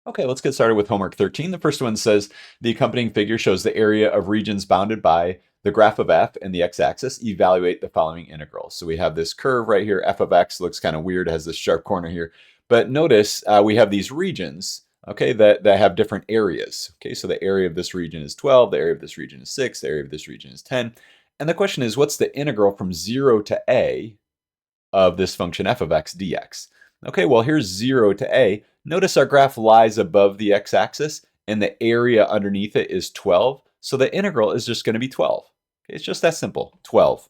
Okay, let's get started with homework 13. The first one says the accompanying figure shows the area of regions bounded by the graph of f and the x-axis. Evaluate the following integrals. So we have this curve right here. F of x looks kind of weird, has this sharp corner here. But notice we have these regions, okay, that have different areas. Okay, so the area of this region is 12, the area of this region is 6, the area of this region is 10. And the question is, what's the integral from 0 to a of this function f of x dx? Okay, well, here's 0 to a. Notice our graph lies above the x-axis, and the area underneath it is 12. So the integral is just going to be 12. Okay, it's just that simple, 12.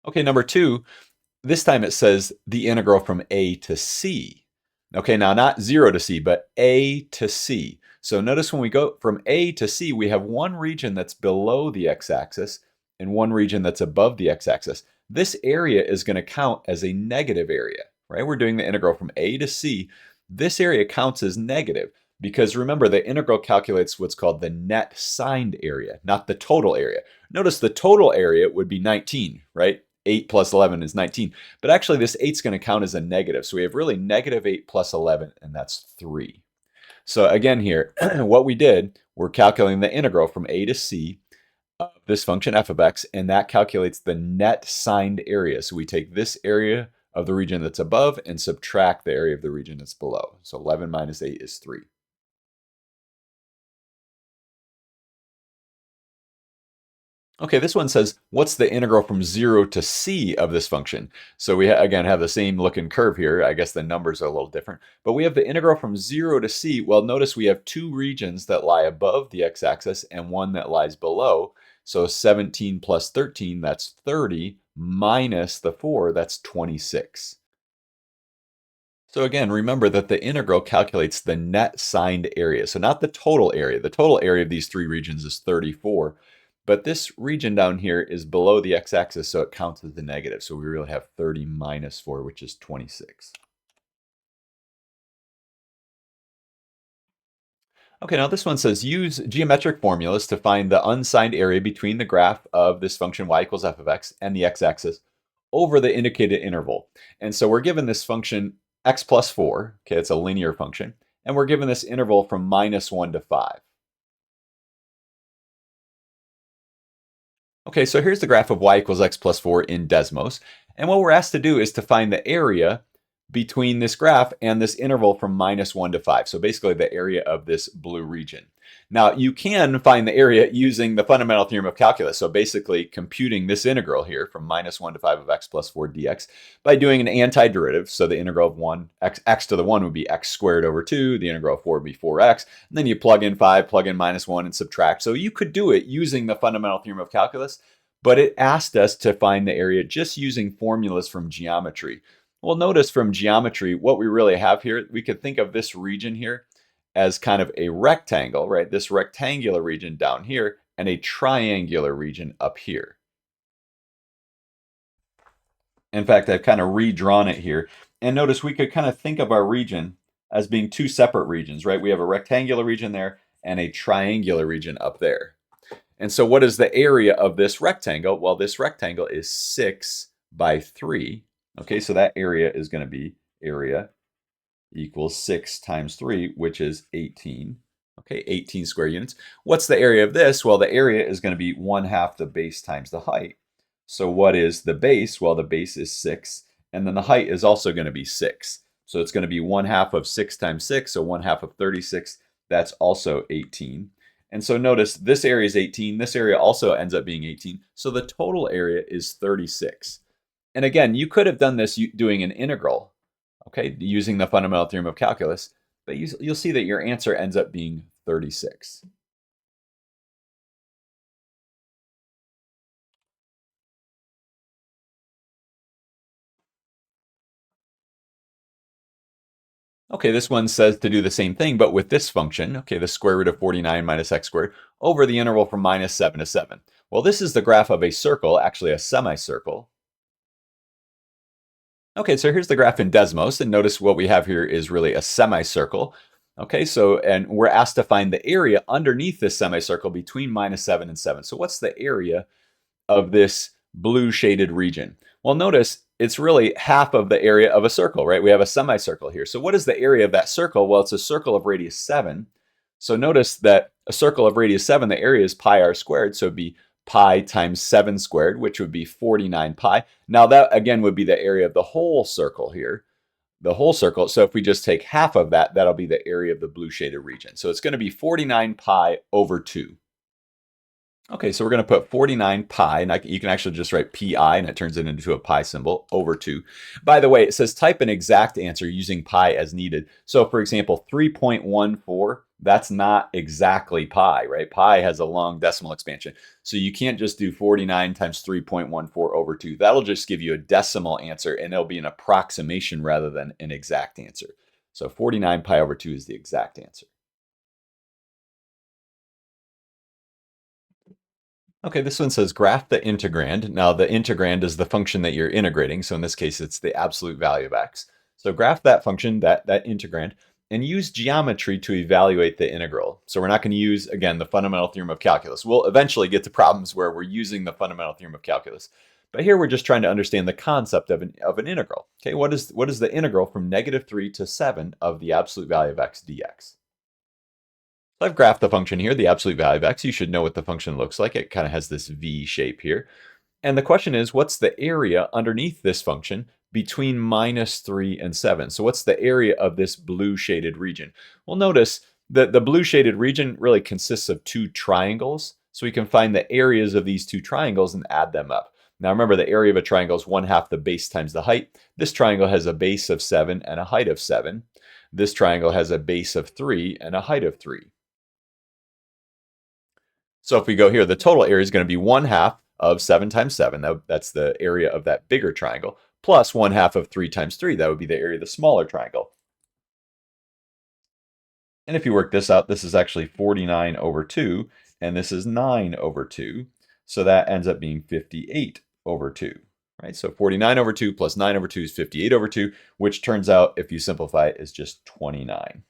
Okay, number 2, this time it says the integral from a to c. Okay, now not 0 to c, but a to c. So notice when we go from a to c, we have one region that's below the x-axis and one region that's above the x-axis. This area is going to count as a negative area, right? We're doing the integral from a to c. This area counts as negative because remember, the integral calculates what's called the net signed area, not the total area. Notice the total area would be 19, right? 8 plus 11 is 19. But actually, this 8 is going to count as a negative. So we have really negative 8 plus 11, and that's 3. So again here, what we did, we're calculating the integral from a to c of this function f of x, and that calculates the net signed area. So we take this area of the region that's above and subtract the area of the region that's below. So 11 minus 8 is 3. Okay, this one says, what's the integral from 0 to c of this function? So we, again, have the same looking curve here. I guess the numbers are a little different. But we have the integral from 0 to c. Well, notice we have two regions that lie above the x-axis and one that lies below. So 17 plus 13, that's 30, minus the 4, that's 26. So again, remember that the integral calculates the net signed area. So not the total area. The total area of these three regions is 34. But this region down here is below the x-axis, so it counts as the negative. So we really have 30 minus 4, which is 26. Okay, now this one says use geometric formulas to find the unsigned area between the graph of this function y equals f of x and the x-axis over the indicated interval. And so we're given this function x plus 4, okay, it's a linear function, and we're given this interval from minus 1 to 5. Okay, so here's the graph of y equals x plus 4 in Desmos. And what we're asked to do is to find the area between this graph and this interval from minus 1 to 5. So basically the area of this blue region. Now, you can find the area using the fundamental theorem of calculus. So basically computing this integral here from minus 1 to 5 of x plus 4 dx by doing an antiderivative. So the integral of 1, x to the 1 would be x squared over 2. The integral of 4 would be 4x. And then you plug in 5, plug in minus 1, and subtract. So you could do it using the fundamental theorem of calculus, but it asked us to find the area just using formulas from geometry. Well, notice from geometry, what we really have here, we could think of this region here as kind of a rectangle, right? This rectangular region down here and a triangular region up here. In fact, I've kind of redrawn it here. And notice we could kind of think of our region as being two separate regions, right? We have a rectangular region there and a triangular region up there. And so what is the area of this rectangle? Well, this rectangle is 6 by 3. Okay, so that area is going to be area equals 6 times 3, which is 18. Okay, 18 square units. What's the area of this? Well, the area is going to be 1/2 the base times the height. So what is the base? Well, the base is 6, and then the height is also going to be 6. So it's going to be 1/2 of 6 times 6, so 1/2 of 36. That's also 18. And so notice this area is 18. This area also ends up being 18. So the total area is 36. And again, you could have done this doing an integral, okay, using the fundamental theorem of calculus, but you'll see that your answer ends up being 36. Okay, this one says to do the same thing, but with this function, okay, the square root of 49 minus x squared over the interval from minus 7 to 7. Well, this is the graph of a circle, actually a semicircle. Okay, so here's the graph in Desmos, and notice what we have here is really a semicircle. Okay, so, and we're asked to find the area underneath this semicircle between minus 7 and 7. So what's the area of this blue shaded region? Well, notice it's really half of the area of a circle, right? We have a semicircle here. So what is the area of that circle? Well, it's a circle of radius 7. So notice that a circle of radius 7, the area is pi r squared. So it'd be pi times 7 squared, which would be 49 pi. Now that, again, would be the area of the whole circle here. The whole circle. So if we just take half of that, that'll be the area of the blue shaded region. So it's going to be 49 pi over 2. Okay, so we're going to put 49 pi, and you can actually just write pi, and it turns it into a pi symbol, over 2. By the way, it says type an exact answer using pi as needed. So for example, 3.14, that's not exactly pi, right? Pi has a long decimal expansion. So you can't just do 49 times 3.14 over 2. That'll just give you a decimal answer, and it'll be an approximation rather than an exact answer. So 49 pi over 2 is the exact answer. Okay, this one says graph the integrand. Now, the integrand is the function that you're integrating. So in this case, it's the absolute value of x. So graph that function, that integrand, and use geometry to evaluate the integral. So we're not going to use, again, the fundamental theorem of calculus. We'll eventually get to problems where we're using the fundamental theorem of calculus. But here we're just trying to understand the concept of an integral. Okay, what is the integral from -3 to 7 of the absolute value of x dx? So I've graphed the function here, the absolute value of x. You should know what the function looks like. It kind of has this V shape here. And the question is, what's the area underneath this function between -3 and 7? So what's the area of this blue shaded region? Well, notice that the blue shaded region really consists of two triangles. So we can find the areas of these two triangles and add them up. Now remember, the area of a triangle is 1/2 the base times the height. This triangle has a base of 7 and a height of 7. This triangle has a base of 3 and a height of 3. So if we go here, the total area is going to be 1/2 of 7 times 7. That's the area of that bigger triangle, plus 1/2 of 3 times 3. That would be the area of the smaller triangle. And if you work this out, this is actually 49 over 2, and this is 9 over 2. So that ends up being 58 over 2. Right? So 49 over 2 plus 9 over 2 is 58 over 2, which turns out, if you simplify it, is just 29.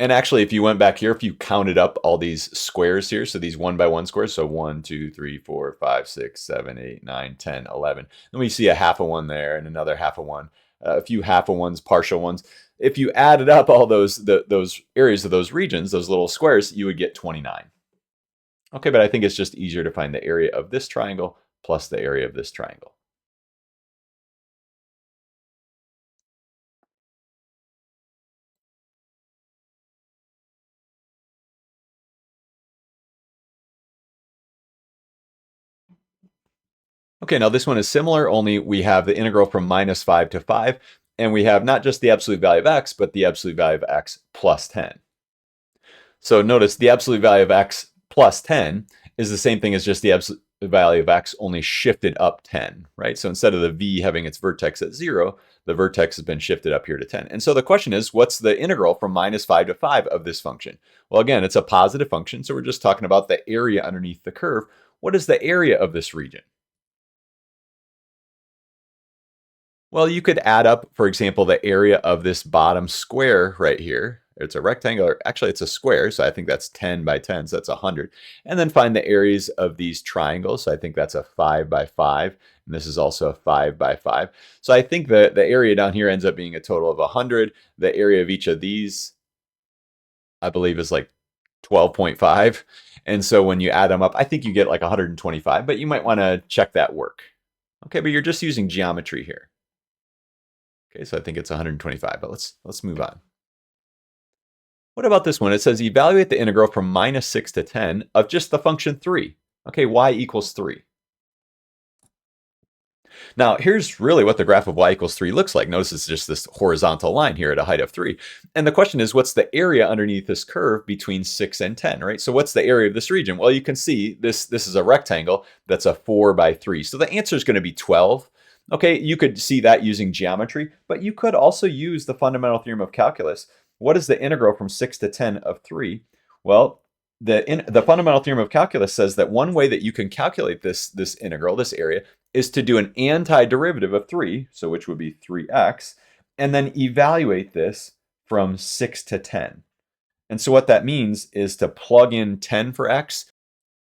And actually, if you went back here, if you counted up all these squares here, so these 1 by 1 squares, so 1, 2, 3, 4, 5, 6, 7, 8, 9, 10, 11. Then we see a half of 1 there and another half of 1, a few half of 1s, partial ones. If you added up all those areas of those regions, those little squares, you would get 29. Okay, but I think it's just easier to find the area of this triangle plus the area of this triangle. Okay, now this one is similar, only we have the integral from -5 to 5, and we have not just the absolute value of x, but the absolute value of x plus 10. So notice the absolute value of x plus 10 is the same thing as just the absolute value of x, only shifted up 10, right? So instead of the v having its vertex at 0, the vertex has been shifted up here to 10. And so the question is, what's the integral from -5 to 5 of this function? Well, again, it's a positive function, so we're just talking about the area underneath the curve. What is the area of this region? Well, you could add up, for example, the area of this bottom square right here. It's a rectangle, actually it's a square, so I think that's 10 by 10, so that's 100. And then find the areas of these triangles, so I think that's a 5 by 5, and this is also a 5 by 5. So I think the area down here ends up being a total of 100. The area of each of these, I believe, is like 12.5. And so when you add them up, I think you get like 125, but you might want to check that work. Okay, but you're just using geometry here. Okay, so I think it's 125, but let's move on. What about this one? It says evaluate the integral from -6 to 10 of just the function 3. Okay, y equals 3. Now, here's really what the graph of y equals 3 looks like. Notice it's just this horizontal line here at a height of 3. And the question is, what's the area underneath this curve between 6 and 10, right? So what's the area of this region? Well, you can see this is a rectangle that's a 4 by 3. So the answer is going to be 12. Okay, you could see that using geometry, but you could also use the fundamental theorem of calculus. What is the integral from 6 to 10 of 3? Well, the fundamental theorem of calculus says that one way that you can calculate this integral, this area, is to do an antiderivative of 3, so which would be 3x, and then evaluate this from 6 to 10. And so what that means is to plug in 10 for x,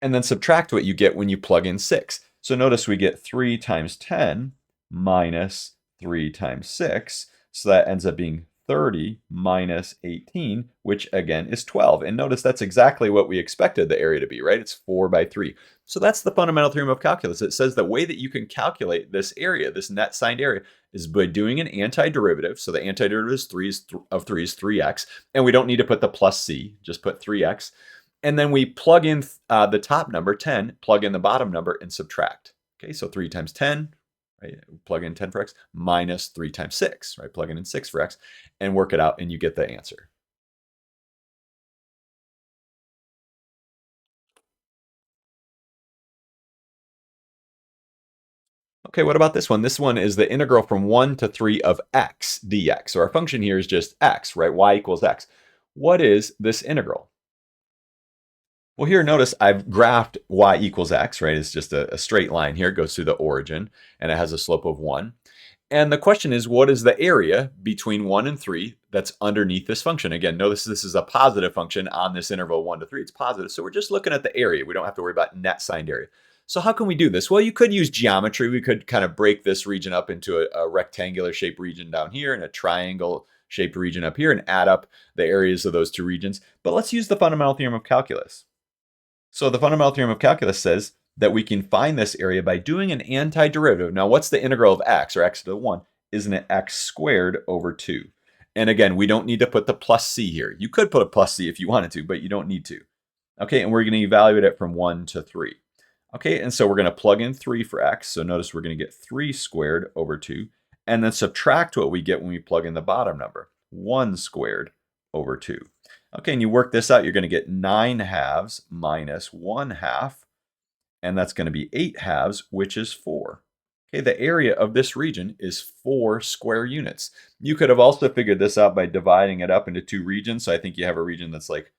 and then subtract what you get when you plug in 6. So notice we get 3 times 10 minus 3 times 6. So that ends up being 30 minus 18, which again is 12. And notice that's exactly what we expected the area to be, right? It's 4 by 3. So that's the fundamental theorem of calculus. It says the way that you can calculate this area, this net signed area, is by doing an antiderivative. So the antiderivative of 3 is 3x. And we don't need to put the plus c, just put 3x. And then we plug in the top number, 10, plug in the bottom number, and subtract. Okay, so 3 times 10, right? Plug in 10 for x, minus 3 times 6, right? Plug in 6 for x, and work it out, and you get the answer. Okay, what about this one? This one is the integral from 1 to 3 of x dx. So our function here is just x, right? Y equals x. What is this integral? Well, here, notice I've graphed y equals x, right? It's just a straight line here. It goes through the origin, and it has a slope of 1. And the question is, what is the area between 1 and 3 that's underneath this function? Again, notice this is a positive function on this interval 1 to 3. It's positive, so we're just looking at the area. We don't have to worry about net signed area. So how can we do this? Well, you could use geometry. We could kind of break this region up into a rectangular shaped region down here and a triangle shaped region up here and add up the areas of those two regions. But let's use the fundamental theorem of calculus. So the fundamental theorem of calculus says that we can find this area by doing an antiderivative. Now, what's the integral of x, or x to the 1? Isn't it x squared over 2? And again, we don't need to put the plus c here. You could put a plus c if you wanted to, but you don't need to. Okay, and we're going to evaluate it from 1 to 3. Okay, and so we're going to plug in 3 for x. So notice we're going to get 3 squared over 2, and then subtract what we get when we plug in the bottom number, 1 squared over 2. Okay, and you work this out, you're going to get 9 halves minus 1 half, and that's going to be 8 halves, which is 4. Okay, the area of this region is 4 square units. You could have also figured this out by dividing it up into 2 regions. So I think you have a region that's like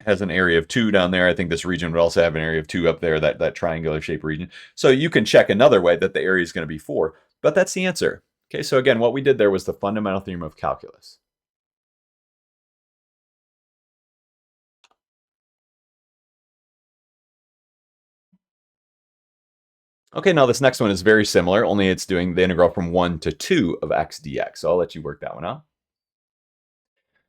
has an area of 2 down there. I think this region would also have an area of 2 up there, that triangular shaped region. So you can check another way that the area is going to be 4, but that's the answer. Okay, so again, what we did there was the fundamental theorem of calculus. Okay, now this next one is very similar, only it's doing the integral from 1 to 2 of x dx. So I'll let you work that one out.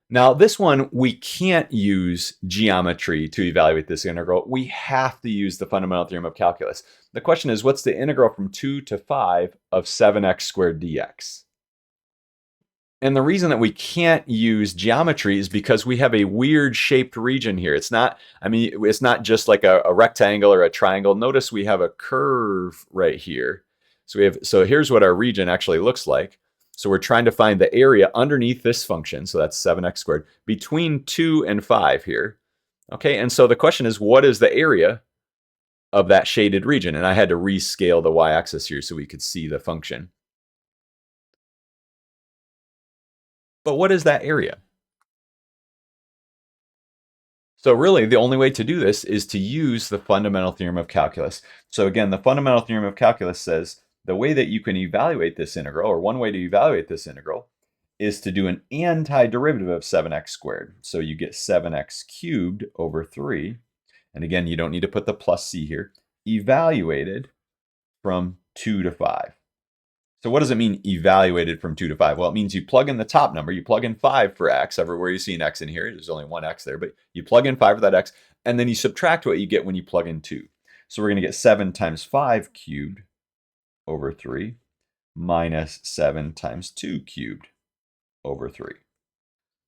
Now, this one, we can't use geometry to evaluate this integral. We have to use the fundamental theorem of calculus. The question is, what's the integral from 2 to 5 of 7x squared dx? And the reason that we can't use geometry is because we have a weird shaped region here. It's not, it's not just like a rectangle or a triangle. Notice we have a curve right here. So here's what our region actually looks like. So we're trying to find the area underneath this function. So that's 7x squared between 2 and 5 here. Okay, and so the question is, what is the area of that shaded region? And I had to rescale the y-axis here so we could see the function. But what is that area? So really, the only way to do this is to use the fundamental theorem of calculus. So again, the fundamental theorem of calculus says the way that you can evaluate this integral, or one way to evaluate this integral, is to do an antiderivative of 7x squared. So you get 7x cubed over 3. And again, you don't need to put the plus c here. Evaluated from 2 to 5. So what does it mean evaluated from 2 to 5? Well, it means you plug in the top number. You plug in 5 for x. Everywhere you see an x in here, there's only one x there. But you plug in 5 for that x, and then you subtract what you get when you plug in 2. So we're going to get 7 times 5 cubed over 3 minus 7 times 2 cubed over 3.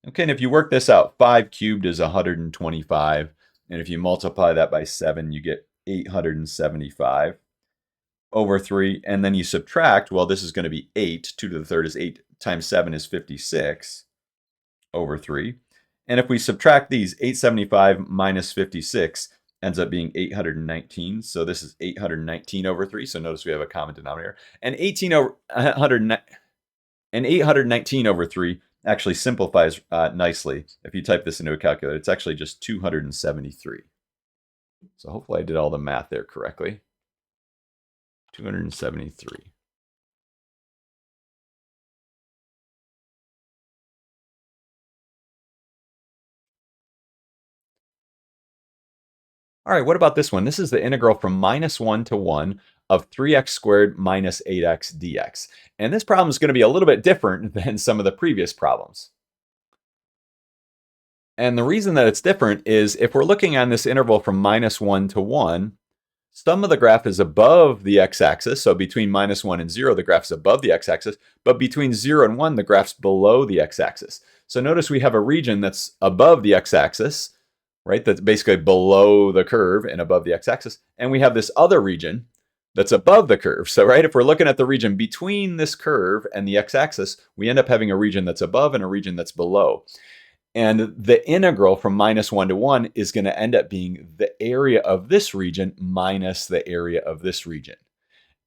Okay, and if you work this out, 5 cubed is 125. And if you multiply that by 7, you get 875. Over 3, and then you subtract, well, this is going to be 8. 2 to the third is 8 times 7 is 56 over 3. And if we subtract these, 875 minus 56 ends up being 819. So this is 819 over 3. So notice we have a common denominator. And 819 over 3 actually simplifies nicely. If you type this into a calculator, it's actually just 273. So hopefully I did all the math there correctly. 273. All right, what about this one? This is the integral from -1 to 1 of 3x squared minus 8x dx. And this problem is going to be a little bit different than some of the previous problems. And the reason that it's different is if we're looking on this interval from -1 to 1, some of the graph is above the x-axis. So between -1 and 0, the graph is above the x-axis. But between 0 and 1, the graph's below the x-axis. So notice we have a region that's above the x-axis, right? That's basically below the curve and above the x-axis. And we have this other region that's above the curve. So, right, if we're looking at the region between this curve and the x-axis, we end up having a region that's above and a region that's below. And the integral from -1 to 1 is going to end up being the area of this region minus the area of this region.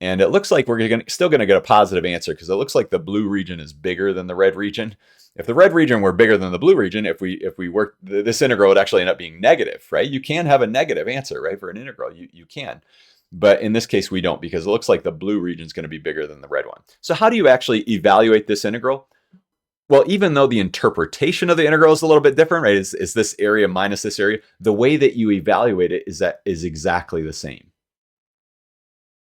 And it looks like we're still going to get a positive answer because it looks like the blue region is bigger than the red region. If the red region were bigger than the blue region, if we work, this integral would actually end up being negative, right? You can have a negative answer, right, for an integral. You can. But in this case, we don't because it looks like the blue region is going to be bigger than the red one. So how do you actually evaluate this integral? Well, even though the interpretation of the integral is a little bit different, right? Is this area minus this area? The way that you evaluate it is exactly the same.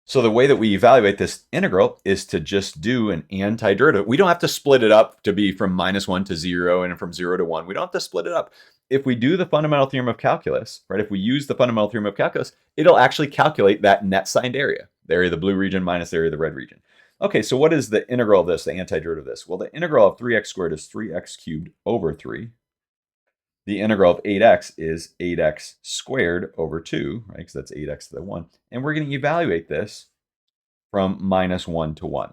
So the way that we evaluate this integral is to just do an antiderivative. We don't have to split it up to be from -1 to 0 and from 0 to 1. We don't have to split it up. If we do the fundamental theorem of calculus, right? If we use the fundamental theorem of calculus, it'll actually calculate that net signed area, the area of the blue region minus the area of the red region. Okay, so what is the integral of this, the antiderivative of this? Well, the integral of 3x squared is 3x cubed over 3. The integral of 8x is 8x squared over 2, right? Because that's 8x to the 1. And we're going to evaluate this from -1 to 1.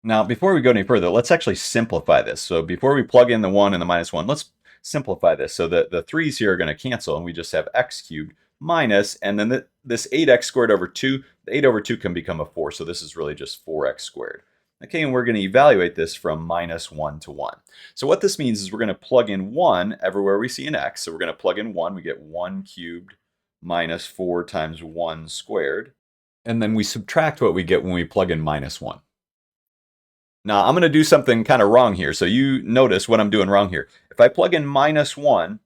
Now, before we go any further, let's actually simplify this. So before we plug in the 1 and the -1, let's simplify this. So the 3's here are going to cancel, and we just have x cubed minus, and then this 8x squared over 2, the 8 over 2 can become a 4. So this is really just 4x squared. Okay, and we're going to evaluate this from -1 to 1. So what this means is we're going to plug in 1 everywhere we see an x. So we're going to plug in 1. We get 1 cubed minus 4 times 1 squared. And then we subtract what we get when we plug in -1. Now, I'm going to do something kind of wrong here. So you notice what I'm doing wrong here. If I plug in -1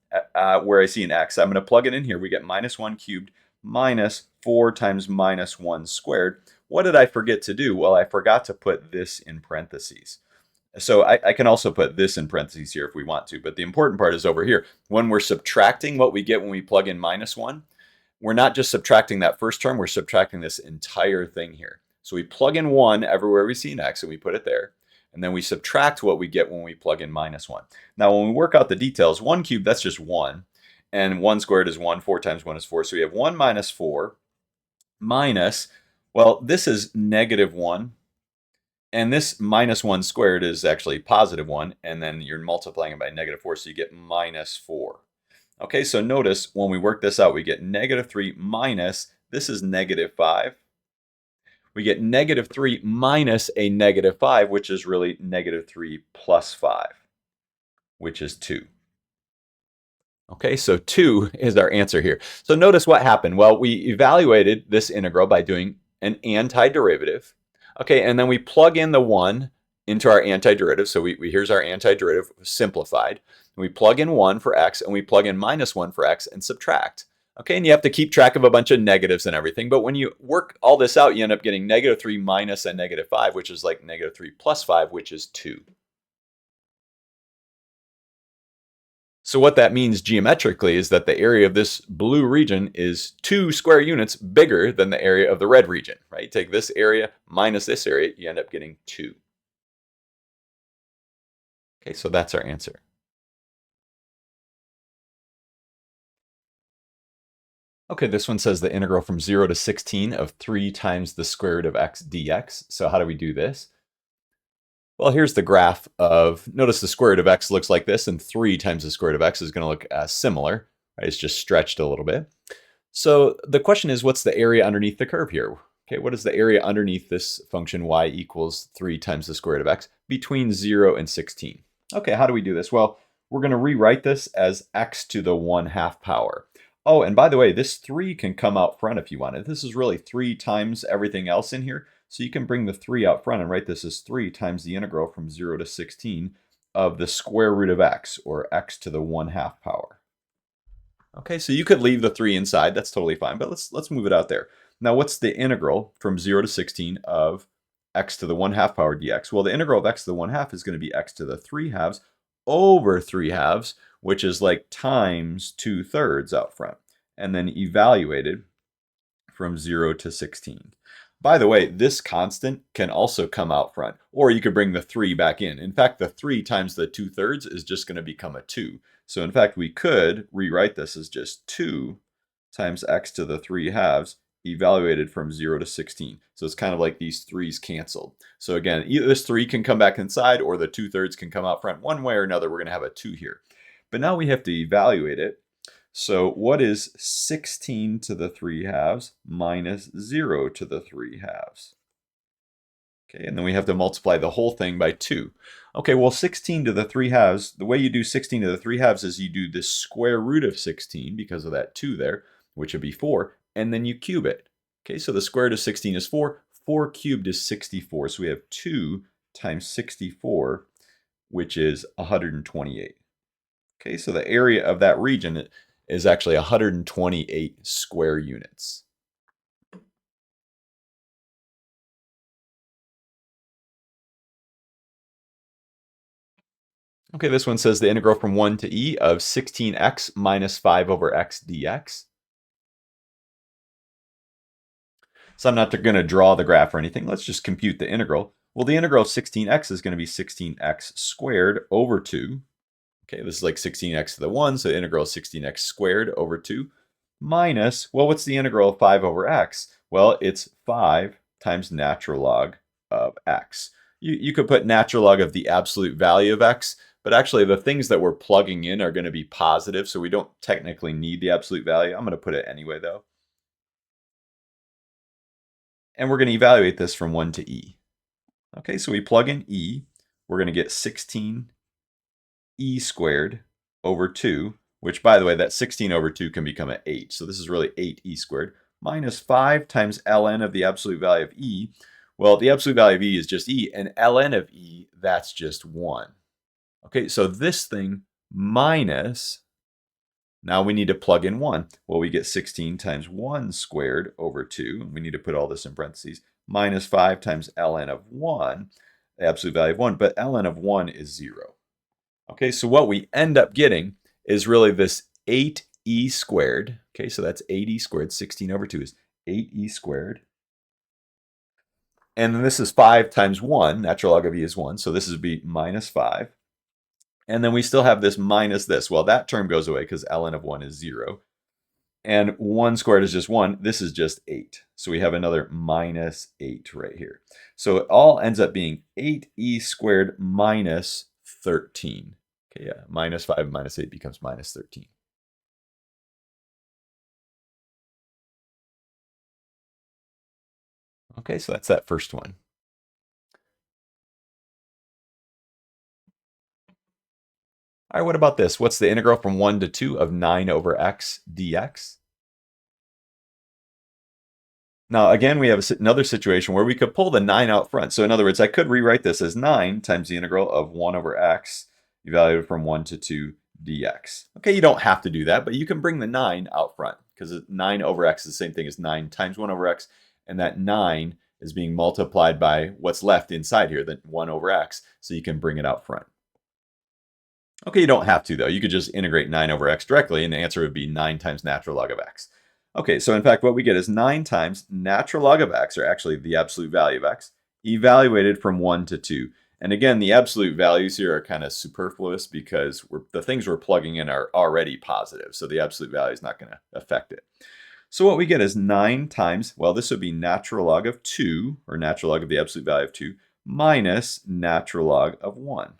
where I see an x, I'm going to plug it in here. We get -1 cubed minus 4 times -1 squared. What did I forget to do? Well, I forgot to put this in parentheses. So I can also put this in parentheses here if we want to. But the important part is over here. When we're subtracting what we get when we plug in -1, we're not just subtracting that first term. We're subtracting this entire thing here. So we plug in 1 everywhere we see an x, and we put it there. And then we subtract what we get when we plug in -1. Now, when we work out the details, 1 cubed, that's just 1. And 1 squared is 1. 4 times 1 is 4. So we have 1 minus 4 minus, well, this is -1. And this -1 squared is actually +1. And then you're multiplying it by -4, so you get -4. Okay, so notice when we work this out, we get -3 minus, this is -5. We get -3 minus a -5, which is really -3 plus 5, which is 2. Okay, so 2 is our answer here. So notice what happened. Well, we evaluated this integral by doing an antiderivative. Okay, and then we plug in the 1 into our antiderivative. So here's our antiderivative simplified. We plug in 1 for x, and we plug in -1 for x and subtract. Okay, and you have to keep track of a bunch of negatives and everything. But when you work all this out, you end up getting -3 minus a -5, which is like -3 plus 5, which is 2. So what that means geometrically is that the area of this blue region is 2 square units bigger than the area of the red region, right? Take this area minus this area, you end up getting 2. Okay, so that's our answer. Okay, this one says the integral from 0 to 16 of 3 times the square root of x dx. So how do we do this? Well, here's the graph of, notice the square root of x looks like this, and 3 times the square root of x is going to look similar. Right? It's just stretched a little bit. So the question is, what's the area underneath the curve here? Okay, what is the area underneath this function y equals 3 times the square root of x between 0 and 16? Okay, how do we do this? Well, we're going to rewrite this as x to the 1/2 power. Oh, and by the way, this 3 can come out front if you want it. This is really 3 times everything else in here. So you can bring the 3 out front and write this as 3 times the integral from 0 to 16 of the square root of x, or x to the 1/2 power. Okay, so you could leave the 3 inside. That's totally fine, but let's move it out there. Now, what's the integral from 0 to 16 of x to the 1/2 power dx? Well, the integral of x to the 1/2 is going to be x to the 3/2 over 3/2, which is like times 2/3 out front, and then evaluated from 0 to 16. By the way, this constant can also come out front, or you could bring the 3 back in. In fact, the 3 times the 2/3 is just going to become a 2. So in fact, we could rewrite this as just 2 times x to the 3/2 evaluated from 0 to 16. So it's kind of like these 3's canceled. So again, either this 3 can come back inside or the 2/3 can come out front. One way or another, we're going to have a 2 here. But now we have to evaluate it. So what is 16 to the 3/2 minus 0 to the 3/2? Okay, and then we have to multiply the whole thing by 2. Okay, well, 16 to the 3/2, the way you do 16 to the 3/2 is you do the square root of 16 because of that 2 there, which would be 4, and then you cube it. Okay, so the square root of 16 is 4. 4 cubed is 64. So we have 2 times 64, which is 128. Okay, so the area of that region is actually 128 square units. Okay, this one says the integral from 1 to e of 16x minus 5 over x dx. So I'm not going to draw the graph or anything. Let's just compute the integral. Well, the integral of 16x is going to be 16x squared over 2. Okay, this is like 16x to the 1, so the integral of 16x squared over 2 minus, well, what's the integral of 5 over x? Well, it's 5 times natural log of x. You could put natural log of the absolute value of x, but actually the things that we're plugging in are going to be positive, so we don't technically need the absolute value. I'm going to put it anyway, though. And we're going to evaluate this from 1 to e. Okay, so we plug in e. We're going to get 16 e squared over 2, which, by the way, that 16 over 2 can become an 8. So this is really 8e squared minus 5 times ln of the absolute value of e. Well, the absolute value of e is just e, and ln of e, that's just 1. Okay, so this thing minus, now we need to plug in 1. Well, we get 16 times 1 squared over 2, and we need to put all this in parentheses, minus 5 times ln of 1, the absolute value of 1, but ln of 1 is 0. Okay, so what we end up getting is really this 8e squared. Okay, so that's 8e squared. 16 over 2 is 8e squared. And then this is 5 times 1. Natural log of e is 1, so this would be minus 5. And then we still have this minus this. Well, that term goes away because ln of 1 is 0. And 1 squared is just 1. This is just 8. So we have another minus 8 right here. So it all ends up being 8e squared minus 13. Okay, yeah, minus 5 minus 8 becomes minus 13. Okay, so that's that first one. All right, what about this? What's the integral from 1 to 2 of 9 over x dx? Now, again, we have another situation where we could pull the 9 out front. So in other words, I could rewrite this as 9 times the integral of 1 over x evaluated from 1 to 2 dx. Okay, you don't have to do that, but you can bring the 9 out front because 9 over x is the same thing as 9 times 1 over x, and that 9 is being multiplied by what's left inside here, the 1 over x, so you can bring it out front. Okay, you don't have to, though. You could just integrate 9 over x directly, and the answer would be 9 times natural log of x. Okay, so in fact, what we get is 9 times natural log of x, or actually the absolute value of x, evaluated from 1 to 2. And again, the absolute values here are kind of superfluous because the things we're plugging in are already positive, so the absolute value is not going to affect it. So what we get is 9 times, well, this would be natural log of 2, or natural log of the absolute value of 2, minus natural log of 1.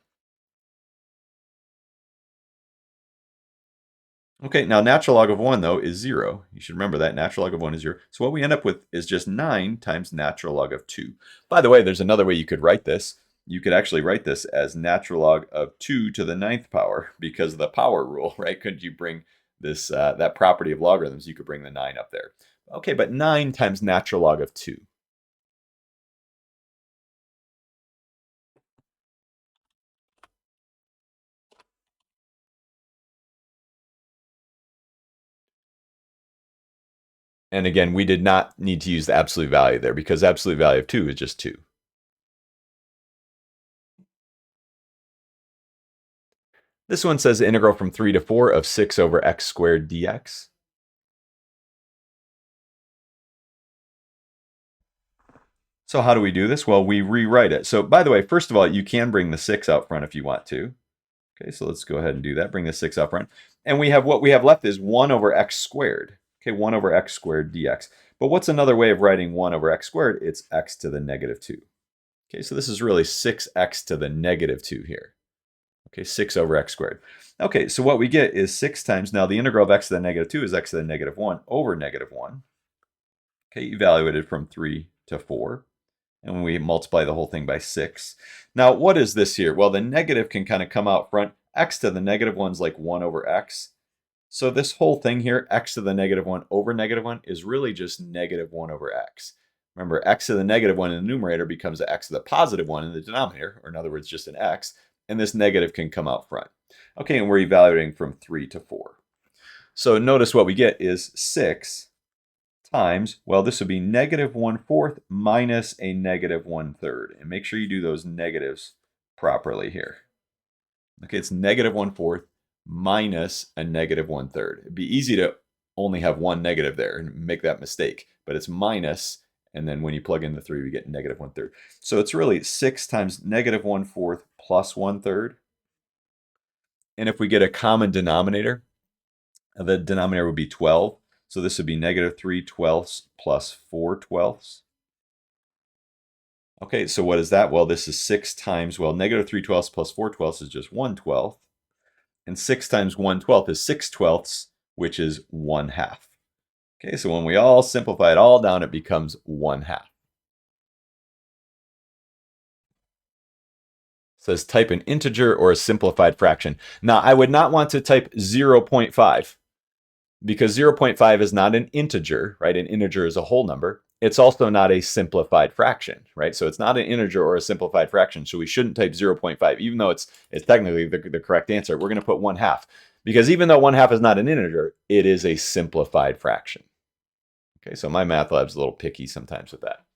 Okay, now natural log of 1, though, is 0. You should remember that. Natural log of 1 is 0. So what we end up with is just 9 times natural log of 2. By the way, there's another way you could write this. You could actually write this as natural log of 2 to the 9th power because of the power rule, right? Could you bring this that property of logarithms? You could bring the 9 up there. Okay, but 9 times natural log of 2. And again, we did not need to use the absolute value there because absolute value of 2 is just 2. This one says integral from 3 to 4 of 6 over x squared dx. So how do we do this? Well, we rewrite it. So by the way, first of all, you can bring the 6 out front if you want to. Okay, so let's go ahead and do that. Bring the 6 out front. And we have what we have left is 1 over x squared. Okay, 1 over x squared dx. But what's another way of writing 1 over x squared? It's x to the negative 2. Okay, so this is really 6x to the negative 2 here. Okay, 6 over x squared. Okay, so what we get is 6 times, now the integral of x to the negative 2 is x to the negative 1 over negative 1. Okay, evaluated from 3 to 4. And we multiply the whole thing by 6. Now, what is this here? Well, the negative can kind of come out front. X to the negative 1 is like 1 over x. So this whole thing here, x to the negative 1 over negative 1, is really just negative 1 over x. Remember, x to the negative 1 in the numerator becomes x to the positive 1 in the denominator, or in other words, just an x. And this negative can come out front. Okay, and we're evaluating from 3 to 4. So notice what we get is 6 times, well, this would be negative 1/4 minus a negative 1/3. And make sure you do those negatives properly here. Okay, it's negative 1/4 minus a negative 1/3. It'd be easy to only have one negative there and make that mistake, but it's minus, and then when you plug in the 3, we get negative 1/3. So it's really 6 times negative 1/4 plus 1/3. And if we get a common denominator, the denominator would be 12. So this would be negative 3/12 plus 4/12. Okay, so what is that? Well, this is 6 times, well, negative 3/12 plus 4/12 is just 1/12. And 6 times 1/12 is 6/12, which is 1/2. Okay, so when we all simplify it all down, it becomes 1/2. It says type an integer or a simplified fraction. Now, I would not want to type 0.5 because 0.5 is not an integer, right? An integer is a whole number. It's also not a simplified fraction, right? So it's not an integer or a simplified fraction. So we shouldn't type 0.5, even though it's technically the correct answer. We're going to put 1/2 because even though 1/2 is not an integer, it is a simplified fraction. Okay, so my math lab's a little picky sometimes with that.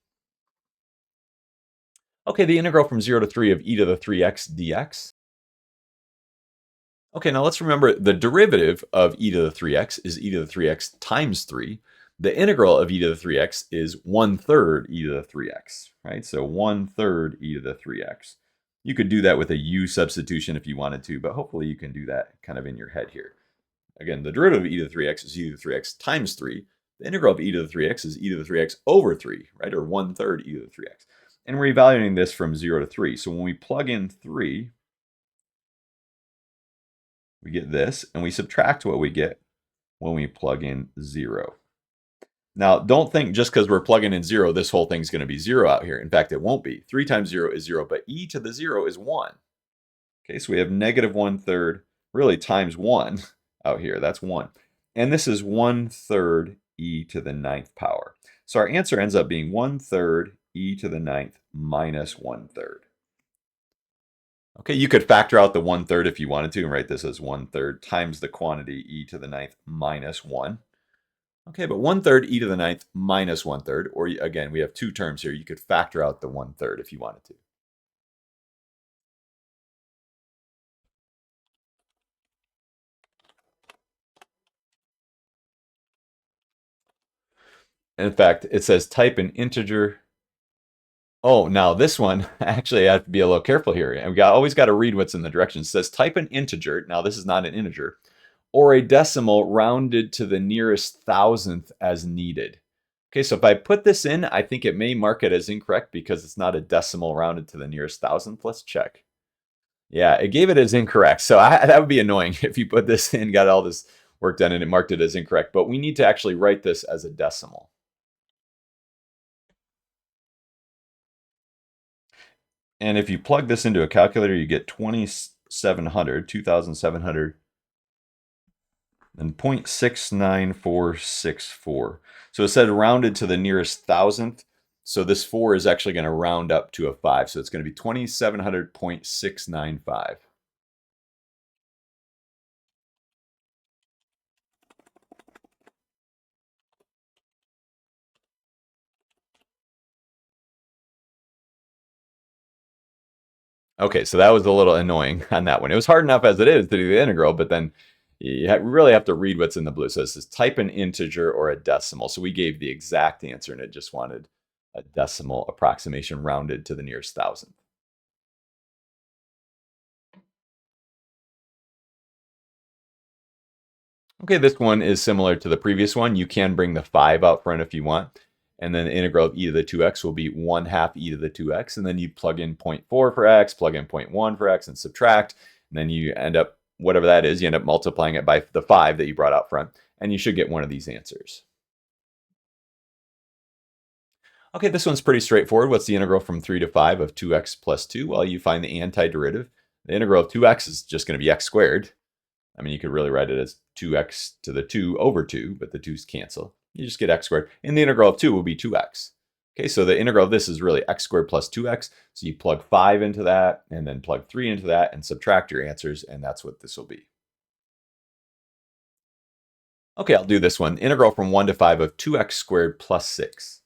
Okay, the integral from 0 to 3 of e to the 3x dx. Okay, now let's remember the derivative of e to the 3x is e to the 3x times 3. The integral of e to the 3x is 1/3 e to the 3x, right? So 1/3 e to the 3x. You could do that with a u substitution if you wanted to, but hopefully you can do that kind of in your head here. Again, the derivative of e to the 3x is e to the 3x times 3. The integral of e to the 3x is e to the 3x over 3, right? Or 1/3 e to the 3x. And we're evaluating this from 0 to 3. So when we plug in 3, we get this, and we subtract what we get when we plug in 0. Now, don't think just because we're plugging in 0, this whole thing's going to be 0 out here. In fact, it won't be. 3 times 0 is 0, but e to the 0 is 1. Okay, so we have negative 1/3, really times 1 out here. That's 1. And this is 1/3 e to the 9th power. So our answer ends up being 1/3 e to the 9th minus 1/3. Okay, you could factor out the 1/3 if you wanted to and write this as 1/3 times the quantity e to the 9th minus 1. Okay, but 1/3 e to the 9th minus 1/3, or again, we have two terms here. You could factor out the 1/3 if you wanted to. In fact, it says type an integer. Oh, now this one, actually I have to be a little careful here. And we always got to read what's in the directions. It says type an integer. Now this is not an integer. Or a decimal rounded to the nearest thousandth as needed. Okay, so if I put this in, I think it may mark it as incorrect because it's not a decimal rounded to the nearest thousandth. Let's check. Yeah, it gave it as incorrect. So that would be annoying if you put this in, got all this work done, and it marked it as incorrect. But we need to actually write this as a decimal. And if you plug this into a calculator, you get 2,700 and 0.69464. So it said rounded to the nearest thousandth. So this 4 is actually going to round up to a 5. So it's going to be 2,700.695. Okay, so that was a little annoying on that one. It was hard enough as it is to do the integral, but then you really have to read what's in the blue. So it says type an integer or a decimal. So we gave the exact answer, and it just wanted a decimal approximation rounded to the nearest thousandth. Okay, this one is similar to the previous one. You can bring the 5 out front if you want. And then the integral of e to the 2x will be 1/2 e to the 2x. And then you plug in 0.4 for x, plug in 0.1 for x, and subtract. And then you end up, whatever that is, you end up multiplying it by the 5 that you brought out front. And you should get one of these answers. Okay, this one's pretty straightforward. What's the integral from 3 to 5 of 2x plus 2? Well, you find the antiderivative. The integral of 2x is just going to be x squared. I mean, you could really write it as 2x to the 2 over 2, but the 2's cancel. You just get x squared. And the integral of 2 will be 2x. Okay, so the integral of this is really x squared plus 2x. So you plug 5 into that, and then plug 3 into that, and subtract your answers, and that's what this will be. Okay, I'll do this one. Integral from 1 to 5 of 2x squared plus 6.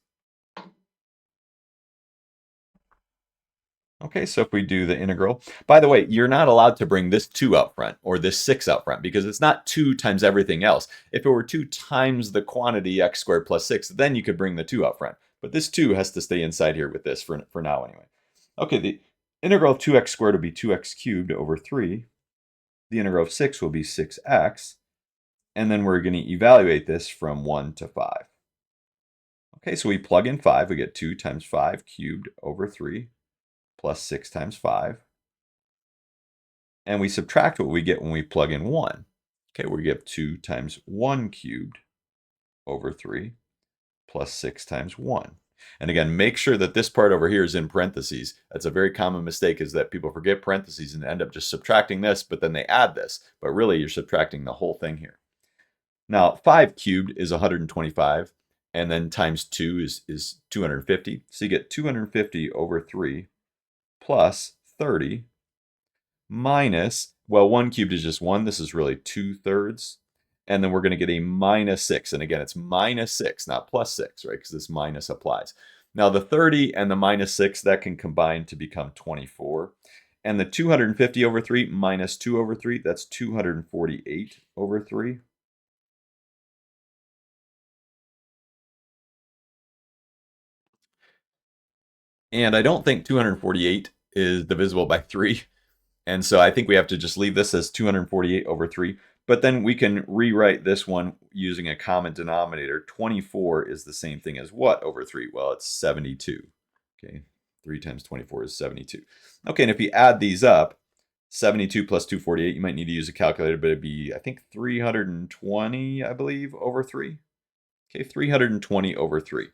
Okay, so if we do the integral, by the way, you're not allowed to bring this 2 out front or this 6 out front because it's not 2 times everything else. If it were 2 times the quantity x squared plus 6, then you could bring the 2 out front. But this 2 has to stay inside here with this for now anyway. Okay, the integral of 2x squared will be 2x cubed over 3. The integral of 6 will be 6x. And then we're going to evaluate this from 1 to 5. Okay, so we plug in 5. We get 2 times 5 cubed over 3. Plus 6 times 5. And we subtract what we get when we plug in 1. Okay, we get 2 times 1 cubed over 3 plus 6 times 1. And again, make sure that this part over here is in parentheses. That's a very common mistake, is that people forget parentheses and end up just subtracting this, but then they add this. But really, you're subtracting the whole thing here. Now, 5 cubed is 125, and then times 2 is 250. So you get 250 over 3 plus 30 minus, well, 1 cubed is just 1. This is really 2/3. And then we're going to get a minus 6. And again, it's minus 6, not plus 6, right? Because this minus applies. Now, the 30 and the minus 6, that can combine to become 24. And the 250 over 3 minus 2 over 3, that's 248 over 3. And I don't think 248 is divisible by 3. And so I think we have to just leave this as 248 over 3. But then we can rewrite this one using a common denominator. 24 is the same thing as what over 3? Well, it's 72. Okay, 3 times 24 is 72. Okay, and if you add these up, 72 plus 248, you might need to use a calculator, but it'd be, I think, 320, I believe, over 3. Okay, 320 over 3.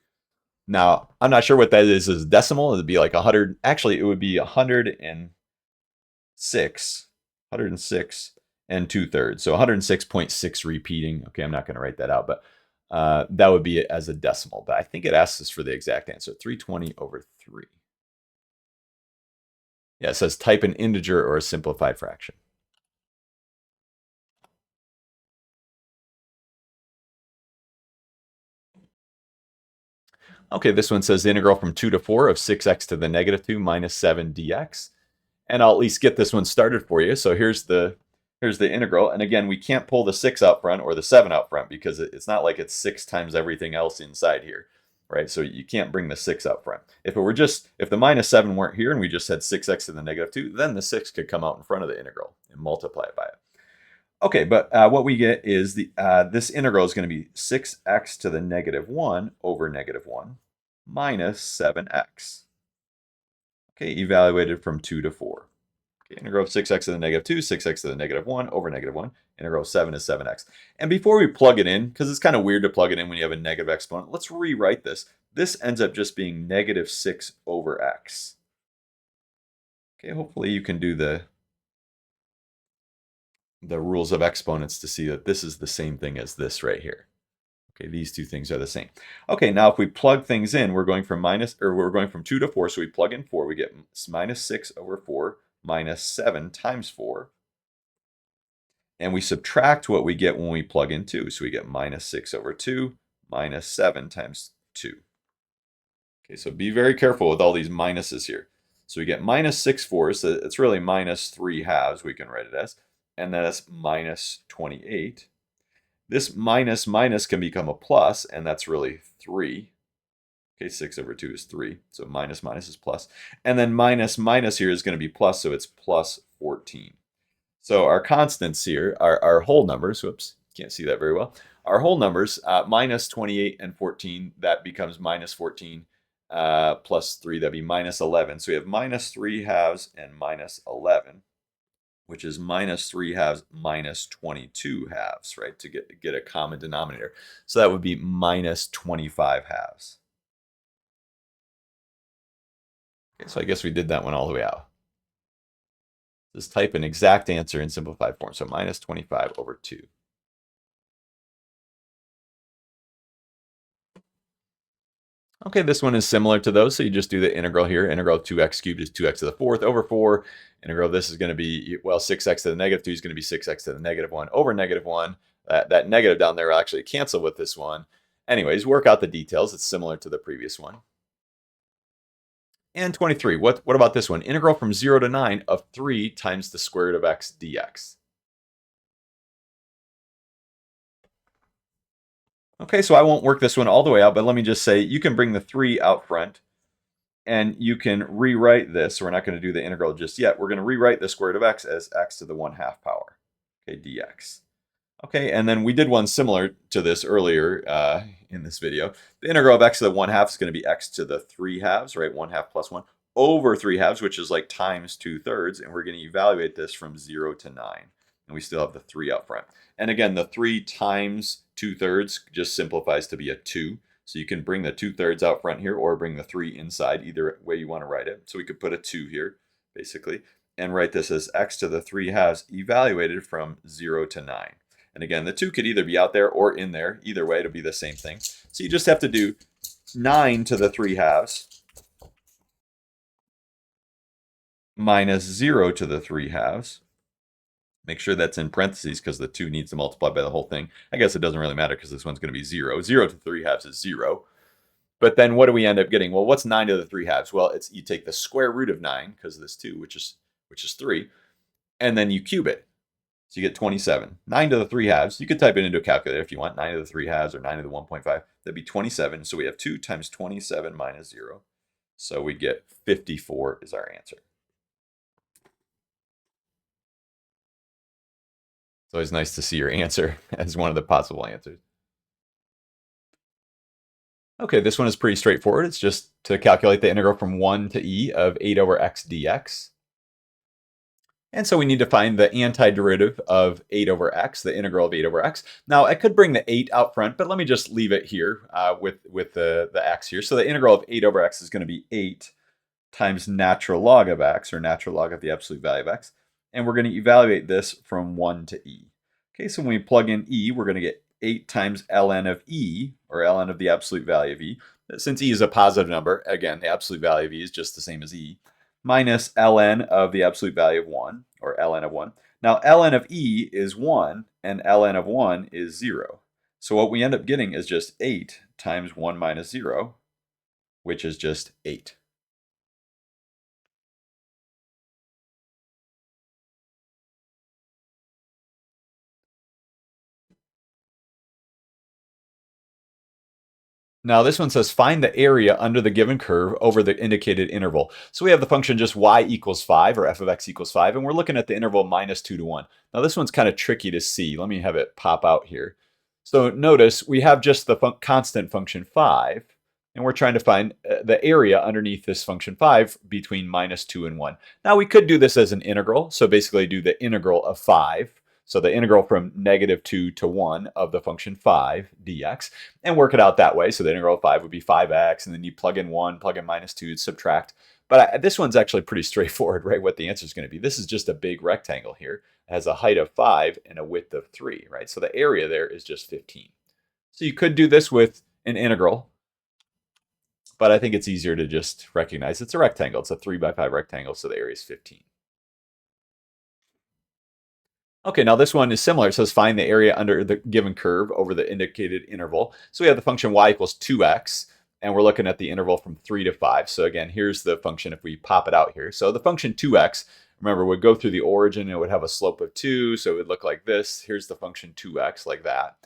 Now, I'm not sure what that is as decimal. It'd be like 100. Actually, it would be 106 and 2/3. So 106.6 repeating. Okay, I'm not going to write that out, but that would be as a decimal. But I think it asks us for the exact answer, 320 over 3. Yeah, it says type an integer or a simplified fraction. Okay, this one says the integral from 2 to 4 of 6x to the negative 2 minus 7 dx. And I'll at least get this one started for you. So here's the integral. And again, we can't pull the 6 out front or the 7 out front because it's not like it's 6 times everything else inside here, right? So you can't bring the 6 out front. If the minus 7 weren't here and we just had 6x to the negative 2, then the 6 could come out in front of the integral and multiply it by it. Okay, but what we get is this integral is going to be 6x to the negative 1 over negative 1 minus 7x. Okay, evaluated from 2 to 4. Okay, integral of 6x to the negative 2, 6x to the negative 1 over negative 1. Integral of 7 is 7x. And before we plug it in, because it's kind of weird to plug it in when you have a negative exponent, let's rewrite this. This ends up just being negative 6 over x. Okay, hopefully you can do the rules of exponents to see that this is the same thing as this right here. Okay, these two things are the same. Okay, now if we plug things in, we're going from 2 to 4, so we plug in 4, we get minus 6 over 4 minus 7 times 4. And we subtract what we get when we plug in 2, so we get minus 6 over 2 minus 7 times 2. Okay, so be very careful with all these minuses here. So we get minus 6/4. So it's really minus 3/2 we can write it as. And then that's minus 28. This minus minus can become a plus, and that's really 3. Okay, 6/2 is 3. So minus minus is plus. And then minus minus here is going to be plus, so it's plus 14. So our constants here, our whole numbers, whoops, can't see that very well. Our whole numbers, minus 28 and 14, that becomes minus 14 plus 3, that'd be minus 11. So we have minus 3/2 and minus 11, which is minus 3/2 minus 22/2, right, to get a common denominator. So that would be minus 25/2. Okay, so I guess we did that one all the way out. Just type an exact answer in simplified form. So minus 25/2. Okay, this one is similar to those. So you just do the integral here. Integral of 2x cubed is 2x to the 4th over 4. Integral of this is going to be, well, 6x to the negative 2 is going to be 6x to the negative 1 over negative 1. That negative down there will actually cancel with this one. Anyways, work out the details. It's similar to the previous one. And 23, what about this one? Integral from 0 to 9 of 3 times the square root of x dx. Okay, so I won't work this one all the way out, but let me just say you can bring the 3 out front, and you can rewrite this. We're not going to do the integral just yet. We're going to rewrite the square root of x as x to the 1/2 power, okay, dx. Okay, and then we did one similar to this earlier in this video. The integral of x to the 1/2 is going to be x to the 3/2, right? 1/2 plus 1 over 3/2, which is like times 2/3, and we're going to evaluate this from 0 to 9. And we still have the 3 up front. And again, the 3 times 2/3 just simplifies to be a 2. So you can bring the 2/3 out front here or bring the 3 inside, either way you want to write it. So we could put a 2 here, basically, and write this as x to the 3/2 evaluated from 0 to 9. And again, the 2 could either be out there or in there. Either way, it'll be the same thing. So you just have to do 9 to the 3/2 minus 0 to the 3/2. Make sure that's in parentheses because the 2 needs to multiply by the whole thing. I guess it doesn't really matter because this one's going to be 0. 0 to the 3/2 is 0. But then what do we end up getting? Well, what's 9 to the 3/2? Well, it's you take the square root of 9 because of this 2, which is 3, and then you cube it. So you get 27. 9 to the 3/2. You could type it into a calculator if you want. 9 to the 3/2 or 9 to the 1.5. That'd be 27. So we have 2 times 27 minus 0. So we get 54 is our answer. It's always nice to see your answer as one of the possible answers. Okay, this one is pretty straightforward. It's just to calculate the integral from 1 to e of 8 over x dx. And so we need to find the antiderivative of 8 over x, the integral of 8 over x. Now, I could bring the 8 out front, but let me just leave it here with the x here. So the integral of 8 over x is going to be 8 times natural log of x, or natural log of the absolute value of x. And we're going to evaluate this from 1 to e. Okay, so when we plug in e, we're going to get 8 times ln of e, or ln of the absolute value of e. Since e is a positive number, again, the absolute value of e is just the same as e, minus ln of the absolute value of 1, or ln of 1. Now, ln of e is 1, and ln of 1 is 0. So what we end up getting is just 8 times 1 minus 0, which is just 8. Now this one says find the area under the given curve over the indicated interval. So we have the function just y equals 5, or f of x equals 5, and we're looking at the interval minus 2 to 1. Now this one's kind of tricky to see. Let me have it pop out here. So notice we have just the constant function 5, and we're trying to find the area underneath this function 5 between minus 2 and 1. Now we could do this as an integral, so basically do the integral of 5. So the integral from negative 2 to 1 of the function 5 dx, and work it out that way. So the integral of 5 would be 5x, and then you plug in 1, plug in minus 2, subtract. But this one's actually pretty straightforward, right, what the answer is going to be. This is just a big rectangle here. It has a height of 5 and a width of 3, right? So the area there is just 15. So you could do this with an integral, but I think it's easier to just recognize it's a rectangle. It's a 3 by 5 rectangle, so the area is 15. Okay, now this one is similar. It says find the area under the given curve over the indicated interval. So we have the function y equals 2x, and we're looking at the interval from 3 to 5. So again, here's the function if we pop it out here. So the function 2x, remember, would go through the origin. It would have a slope of 2, so it would look like this. Here's the function 2x, like that.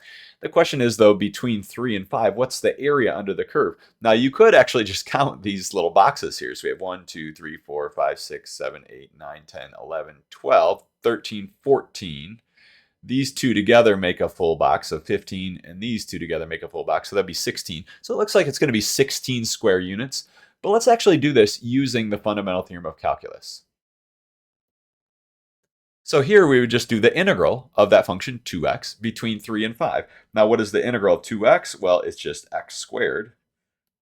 The question is, though, between 3 and 5, what's the area under the curve? Now, you could actually just count these little boxes here. So we have 1, 2, 3, 4, 5, 6, 7, 8, 9, 10, 11, 12, 13, 14. These two together make a full box of 15, and these two together make a full box, so that'd be 16. So it looks like it's going to be 16 square units. But let's actually do this using the fundamental theorem of calculus. So here we would just do the integral of that function 2x between 3 and 5. Now what is the integral of 2x? Well, it's just x squared,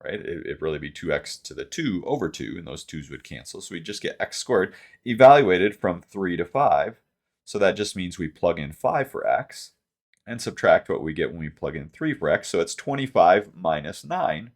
right? It'd really be 2x to the 2 over 2, and those 2's would cancel. So we just get x squared evaluated from 3 to 5. So that just means we plug in 5 for x and subtract what we get when we plug in 3 for x. So it's 25 minus 9,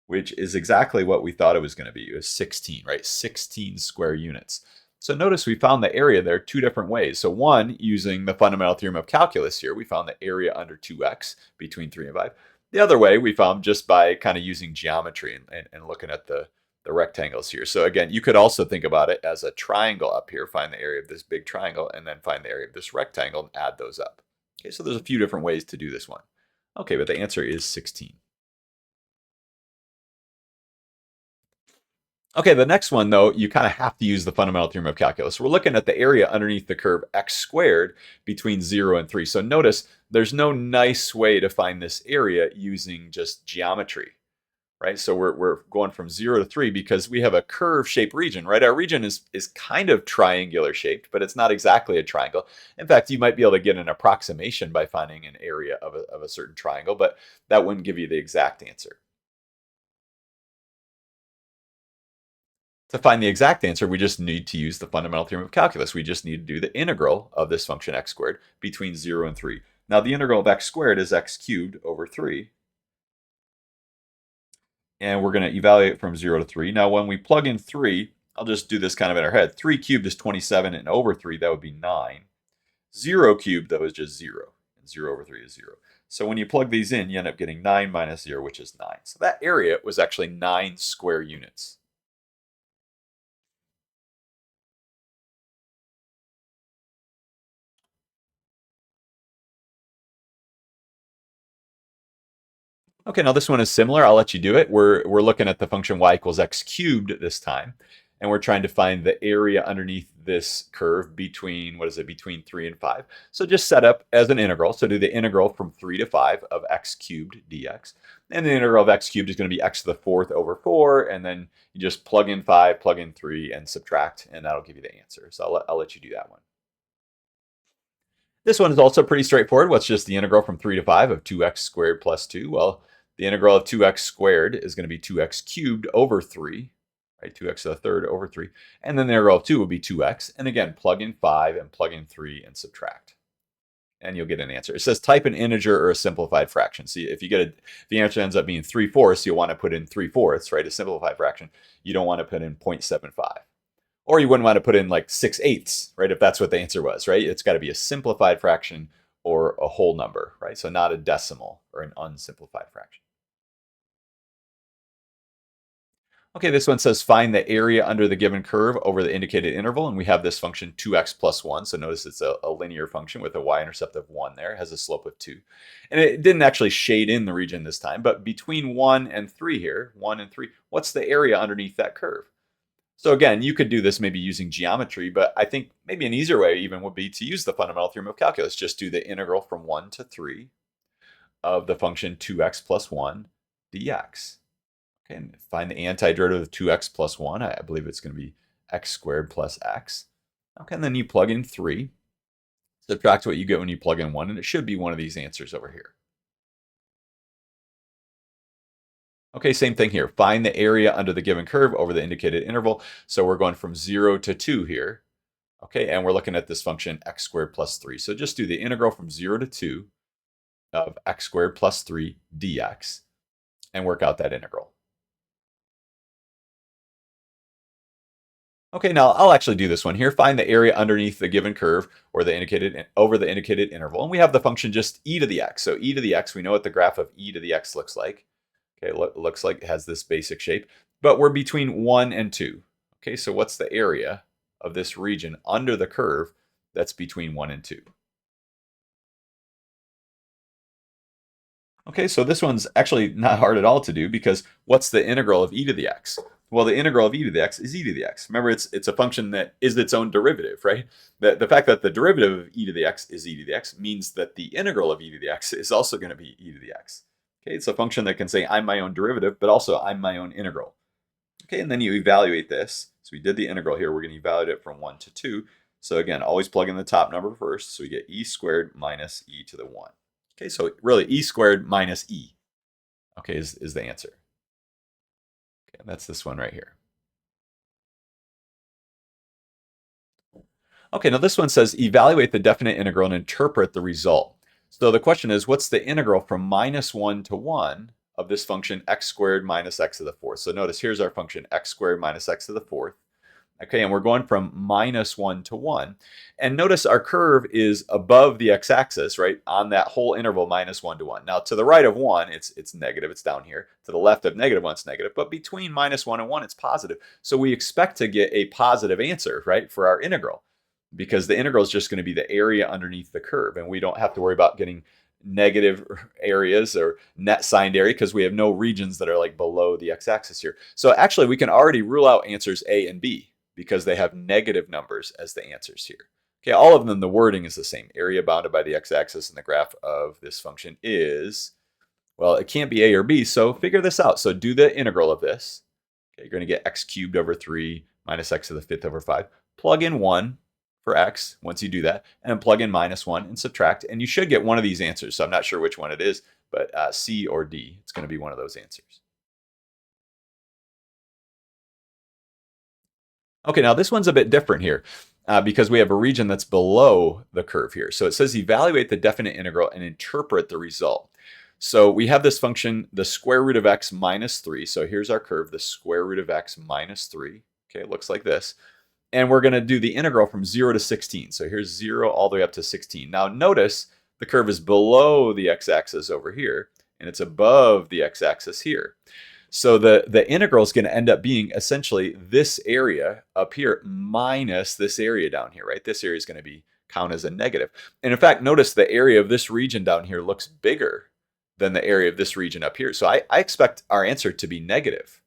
which is exactly what we thought it was going to be. It was 16, right? 16 square units. So notice we found the area there two different ways. So one, using the fundamental theorem of calculus here, we found the area under 2x between 3 and 5. The other way we found just by kind of using geometry and looking at the rectangles here. So again, you could also think about it as a triangle up here, find the area of this big triangle, and then find the area of this rectangle and add those up. Okay, so there's a few different ways to do this one. Okay, but the answer is 16. Okay, the next one, though, you kind of have to use the fundamental theorem of calculus. We're looking at the area underneath the curve x squared between 0 and 3. So notice there's no nice way to find this area using just geometry. Right, so we're going from 0 to 3 because we have a curve-shaped region, right? Our region is kind of triangular shaped, but it's not exactly a triangle. In fact, you might be able to get an approximation by finding an area of a certain triangle, but that wouldn't give you the exact answer. To find the exact answer, we just need to use the fundamental theorem of calculus. We just need to do the integral of this function x squared between 0 and 3. Now, the integral of x squared is x cubed over 3. And we're going to evaluate from 0 to 3. Now, when we plug in 3, I'll just do this kind of in our head. 3 cubed is 27, and over 3, that would be 9. 0 cubed, though, is just 0. And 0 over 3 is 0. So when you plug these in, you end up getting 9 minus 0, which is 9. So that area was actually 9 square units. Okay, now this one is similar. I'll let you do it. We're looking at the function y equals x cubed this time, and we're trying to find the area underneath this curve between, what is it, between 3 and 5. So just set up as an integral. So do the integral from 3 to 5 of x cubed dx. And the integral of x cubed is going to be x to the 4th over 4, and then you just plug in 5, plug in 3, and subtract, and that'll give you the answer. So I'll let you do that one. This one is also pretty straightforward. What's just the integral from 3 to 5 of 2x squared plus 2? Well, the integral of 2x squared is going to be 2x cubed over 3, right? 2x to the 3rd over 3. And then the integral of 2 will be 2x. And again, plug in 5 and plug in 3 and subtract. And you'll get an answer. It says type an integer or a simplified fraction. See, if the answer ends up being 3/4, you'll want to put in 3/4, right? A simplified fraction. You don't want to put in 0.75. Or you wouldn't want to put in like 6/8, right? If that's what the answer was, right? It's got to be a simplified fraction or a whole number, right? So not a decimal or an unsimplified fraction. Okay, this one says find the area under the given curve over the indicated interval, and we have this function 2x plus 1. So notice it's a linear function with a y-intercept of 1 there. It has a slope of 2. And it didn't actually shade in the region this time, but between 1 and 3 here, 1 and 3, what's the area underneath that curve? So again, you could do this maybe using geometry, but I think maybe an easier way even would be to use the fundamental theorem of calculus. Just do the integral from 1 to 3 of the function 2x plus 1 dx. Okay, and find the antiderivative of 2x plus 1. I believe it's going to be x squared plus x. Okay, and then you plug in 3. Subtract what you get when you plug in 1, and it should be one of these answers over here. Okay, same thing here. Find the area under the given curve over the indicated interval. So we're going from 0 to 2 here. Okay, and we're looking at this function x squared plus 3. So just do the integral from 0 to 2 of x squared plus 3 dx and work out that integral. Okay, now I'll actually do this one here. Find the area underneath the given curve or over the indicated interval. And we have the function just e to the x. So e to the x, we know what the graph of e to the x looks like. Okay, looks like it has this basic shape, but we're between 1 and 2. Okay, so what's the area of this region under the curve that's between 1 and 2? Okay, so this one's actually not hard at all to do because what's the integral of e to the x? Well, the integral of e to the x is e to the x. Remember, it's a function that is its own derivative, right? The fact that the derivative of e to the x is e to the x means that the integral of e to the x is also going to be e to the x. Okay, it's a function that can say I'm my own derivative, but also I'm my own integral. Okay, and then you evaluate this. So we did the integral here. We're going to evaluate it from 1 to 2. So again, always plug in the top number first. So we get e squared minus e to the 1. Okay, so really e squared minus e, okay, is the answer. Okay, and that's this one right here. Okay, now this one says evaluate the definite integral and interpret the result. So the question is, what's the integral from minus 1 to 1 of this function x squared minus x to the fourth? So notice here's our function x squared minus x to the fourth. Okay, and we're going from minus 1 to 1. And notice our curve is above the x-axis, right, on that whole interval minus 1 to 1. Now, to the right of 1, it's negative. It's down here. To the left of negative 1, it's negative. But between minus 1 and 1, it's positive. So we expect to get a positive answer, right, for our integral, because the integral is just going to be the area underneath the curve. And we don't have to worry about getting negative areas or net signed area because we have no regions that are like below the x-axis here. So actually, we can already rule out answers A and B, because they have negative numbers as the answers here. Okay, all of them, the wording is the same. Area bounded by the x-axis in the graph of this function is, well, it can't be A or B, so figure this out. So do the integral of this. Okay, you're going to get x cubed over 3 minus x to the fifth over 5. Plug in 1 for x once you do that, and then plug in minus 1 and subtract, and you should get one of these answers. So I'm not sure which one it is, but C or D. It's going to be one of those answers. Okay, now this one's a bit different here because we have a region that's below the curve here. So it says evaluate the definite integral and interpret the result. So we have this function, the square root of x minus 3. So here's our curve, the square root of x minus 3. Okay, it looks like this. And we're going to do the integral from 0 to 16. So here's 0 all the way up to 16. Now notice the curve is below the x-axis over here, and it's above the x-axis here. So the integral is going to end up being essentially this area up here minus this area down here, right? This area is going to be count as a negative. And in fact, notice the area of this region down here looks bigger than the area of this region up here. So I expect our answer to be negative,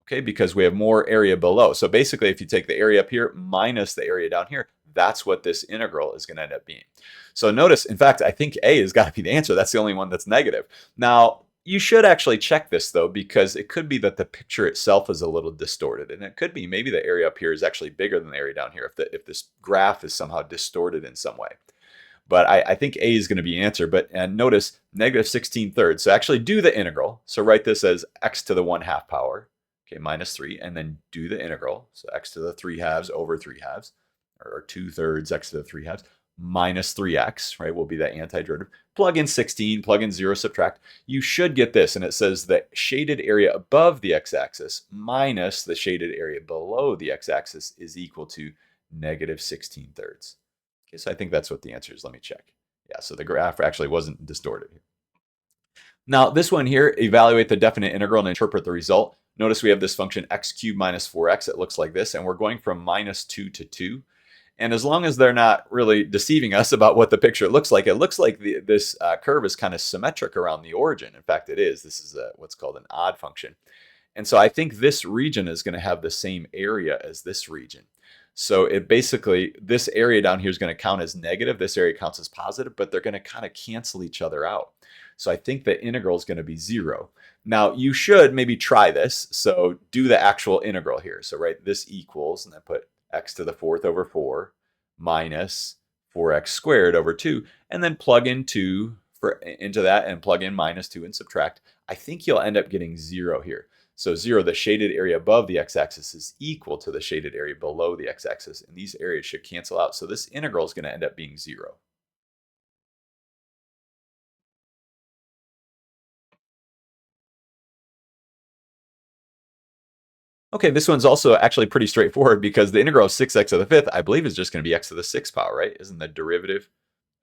okay, because we have more area below. So basically, if you take the area up here minus the area down here, that's what this integral is going to end up being. So notice, in fact, I think A has got to be the answer. That's the only one that's negative. Now, you should actually check this, though, because it could be that the picture itself is a little distorted. And it could be maybe the area up here is actually bigger than the area down here if this graph is somehow distorted in some way. But I think A is going to be answer. But and notice negative 16 thirds. So actually do the integral. So write this as x to the 1/2 power, okay, minus 3. And then do the integral. So x to the 3/2 over 3/2, or 2/3 x to the 3/2 minus 3x, right, will be that antiderivative. Plug in 16, plug in 0, subtract. You should get this, and it says the shaded area above the x-axis minus the shaded area below the x-axis is equal to negative 16 thirds. Okay, so I think that's what the answer is. Let me check. Yeah, so the graph actually wasn't distorted. Now, this one here, evaluate the definite integral and interpret the result. Notice we have this function x cubed minus 4x. It looks like this, and we're going from minus 2 to 2. And as long as they're not really deceiving us about what the picture looks like, it looks like this curve is kind of symmetric around the origin. In fact, it is. This is what's called an odd function. And so I think this region is going to have the same area as this region. So it basically, this area down here is going to count as negative. This area counts as positive, but they're going to kind of cancel each other out. So I think the integral is going to be 0. Now, you should maybe try this. So do the actual integral here. So write this equals, and then put x to the 4th over 4 minus 4x squared over 2, and then plug into that and plug in minus 2 and subtract. I think you'll end up getting 0 here. So 0, the shaded area above the x-axis is equal to the shaded area below the x-axis, and these areas should cancel out. So this integral is going to end up being 0. Okay, this one's also actually pretty straightforward because the integral of 6x to the 5th, I believe, is just going to be x to the 6th power, right? Isn't the derivative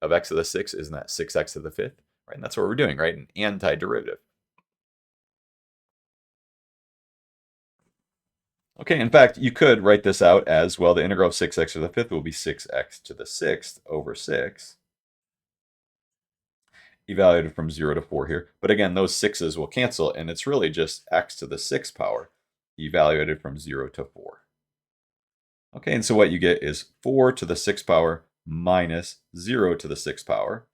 of x to the 6th, isn't that 6x to the 5th? Right, and that's what we're doing, right? An antiderivative. Okay, in fact, you could write this out as, well, the integral of 6x to the fifth will be 6x to the sixth over 6, evaluated from 0 to 4 here. But again, those 6's will cancel, and it's really just x to the 6th power, evaluated from 0 to 4. Okay, and so what you get is 4 to the 6th power minus 0 to the 6th power.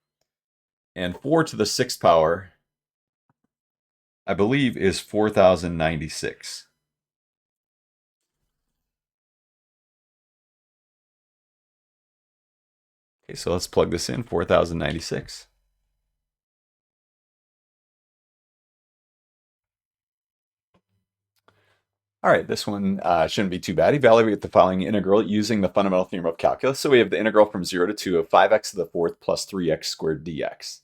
And 4 to the 6th power, I believe, is 4096. Okay, so let's plug this in, 4096. All right, this one shouldn't be too bad. Evaluate the following integral using the fundamental theorem of calculus. So we have the integral from 0 to 2 of 5x to the fourth plus 3x squared dx.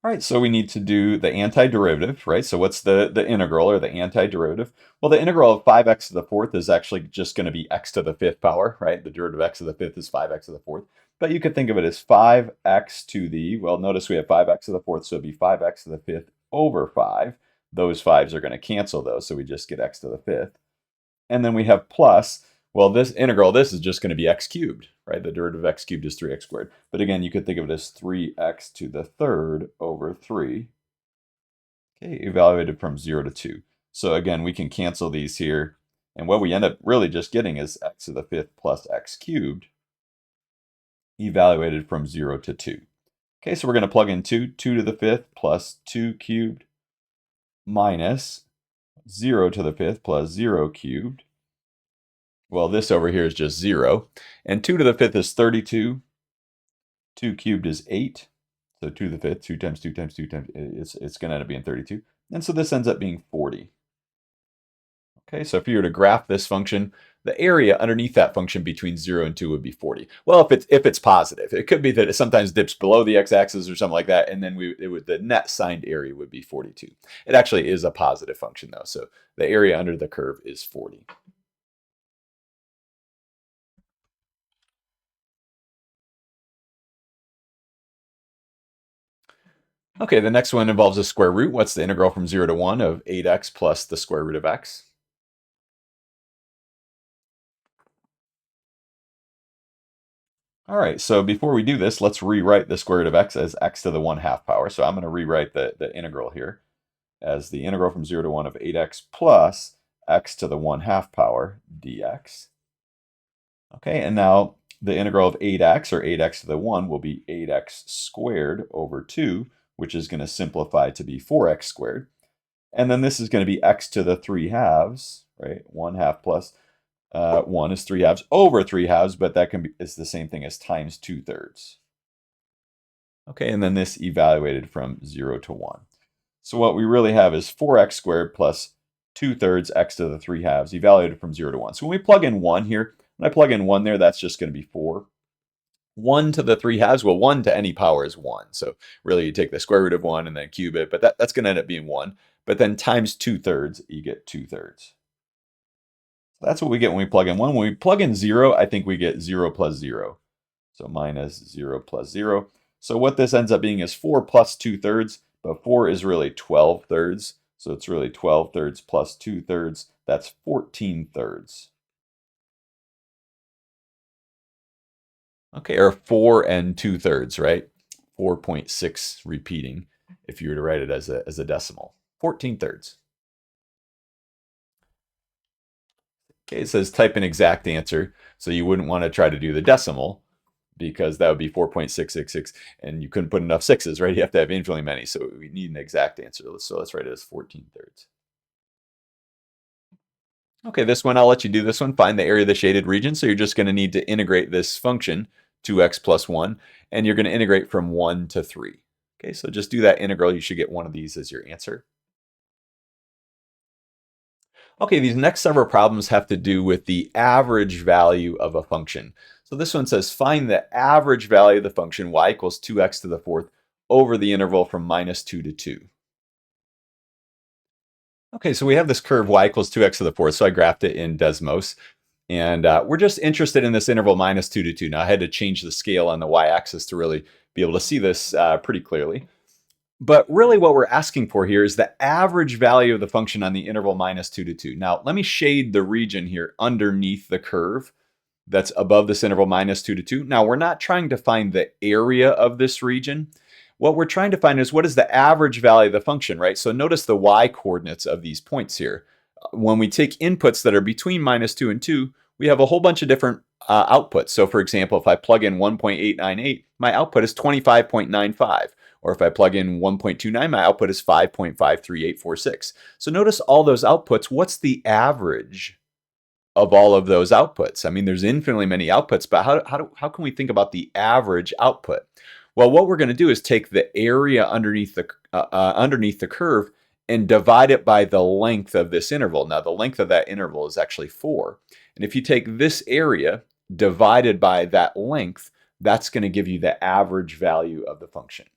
All right, so we need to do the antiderivative, right? So what's the integral or the antiderivative? Well, the integral of 5x to the fourth is actually just going to be x to the fifth power, right? The derivative of x to the fifth is 5x to the fourth. But you could think of it as 5x to the, well, notice we have 5x to the fourth, so it'd be 5x to the fifth over 5. Those 5's are going to cancel those, so we just get x to the fifth. And then we have plus, well, this integral, this is just going to be x cubed, right? The derivative of x cubed is 3x squared. But again, you could think of it as 3x to the third over 3, okay, evaluated from 0 to 2. So again, we can cancel these here. And what we end up really just getting is x to the fifth plus x cubed, evaluated from 0 to 2. Okay, so we're going to plug in 2 to the fifth plus 2 cubed minus 0 to the fifth plus 0 cubed. Well, this over here is just 0. And 2 to the fifth is 32. 2 cubed is 8. So 2 to the fifth, 2 times 2 times 2 times, it's going to end up being 32. And so this ends up being 40. Okay, so if you were to graph this function, the area underneath that function between 0 and 2 would be 40. Well, if it's positive, it could be that it sometimes dips below the x-axis or something like that, and then the net signed area would be 42. It actually is a positive function, though, so the area under the curve is 40. Okay, the next one involves a square root. What's the integral from 0 to 1 of 8x plus the square root of x? All right, so before we do this, let's rewrite the square root of x as x to the 1/2 power. So I'm going to rewrite the integral here as the integral from 0 to 1 of 8x plus x to the 1/2 power dx. Okay, and now the integral of 8x, or 8x to the 1, will be 8x squared over 2, which is going to simplify to be 4x squared. And then this is going to be x to the 3/2, right? 1/2 plus 1 is 3/2 over 3/2, but that is the same thing as times 2/3. Okay, and then this evaluated from 0 to 1. So what we really have is 4x squared plus 2/3 x to the 3/2 evaluated from 0 to 1. So when we plug in 1 here, when I plug in 1 there, that's just going to be 4. 1 to the 3/2, well, 1 to any power is 1. So really you take the square root of 1 and then cube it, but that's going to end up being 1. But then times 2/3, you get 2/3. So that's what we get when we plug in 1. When we plug in 0, I think we get 0 plus 0. So minus 0 plus 0. So what this ends up being is 4 plus 2/3, but 4 is really 12/3. So it's really 12/3 plus 2/3. That's 14/3. Okay, or 4 and 2/3, right? 4.6 repeating if you were to write it as a decimal. 14/3. Okay, it says type an exact answer. So you wouldn't want to try to do the decimal because that would be 4.666, and you couldn't put enough sixes, right? You have to have infinitely many, so we need an exact answer. So let's write it as 14/3. Okay, this one, I'll let you do this one. Find the area of the shaded region. So you're just going to need to integrate this function, 2x plus 1, and you're going to integrate from 1 to 3. Okay, so just do that integral. You should get one of these as your answer. Okay, these next several problems have to do with the average value of a function. So this one says find the average value of the function y equals 2x to the fourth over the interval from -2 to 2. Okay, so we have this curve y equals 2x to the fourth, so I graphed it in Desmos. And we're just interested in this interval -2 to 2. Now I had to change the scale on the y-axis to really be able to see this pretty clearly. But really what we're asking for here is the average value of the function on the interval minus 2 to 2. Now, let me shade the region here underneath the curve that's above this interval minus 2 to 2. Now, we're not trying to find the area of this region. What we're trying to find is what is the average value of the function, right? So notice the y coordinates of these points here. When we take inputs that are between minus 2 and 2, we have a whole bunch of different outputs. So for example, if I plug in 1.898, my output is 25.95. Or if I plug in 1.29, my output is 5.53846. So notice all those outputs. What's the average of all of those outputs? I mean, there's infinitely many outputs, but how can we think about the average output? Well, what we're going to do is take the area underneath the curve and divide it by the length of this interval. Now, the length of that interval is actually 4. And if you take this area divided by that length, that's going to give you the average value of the function.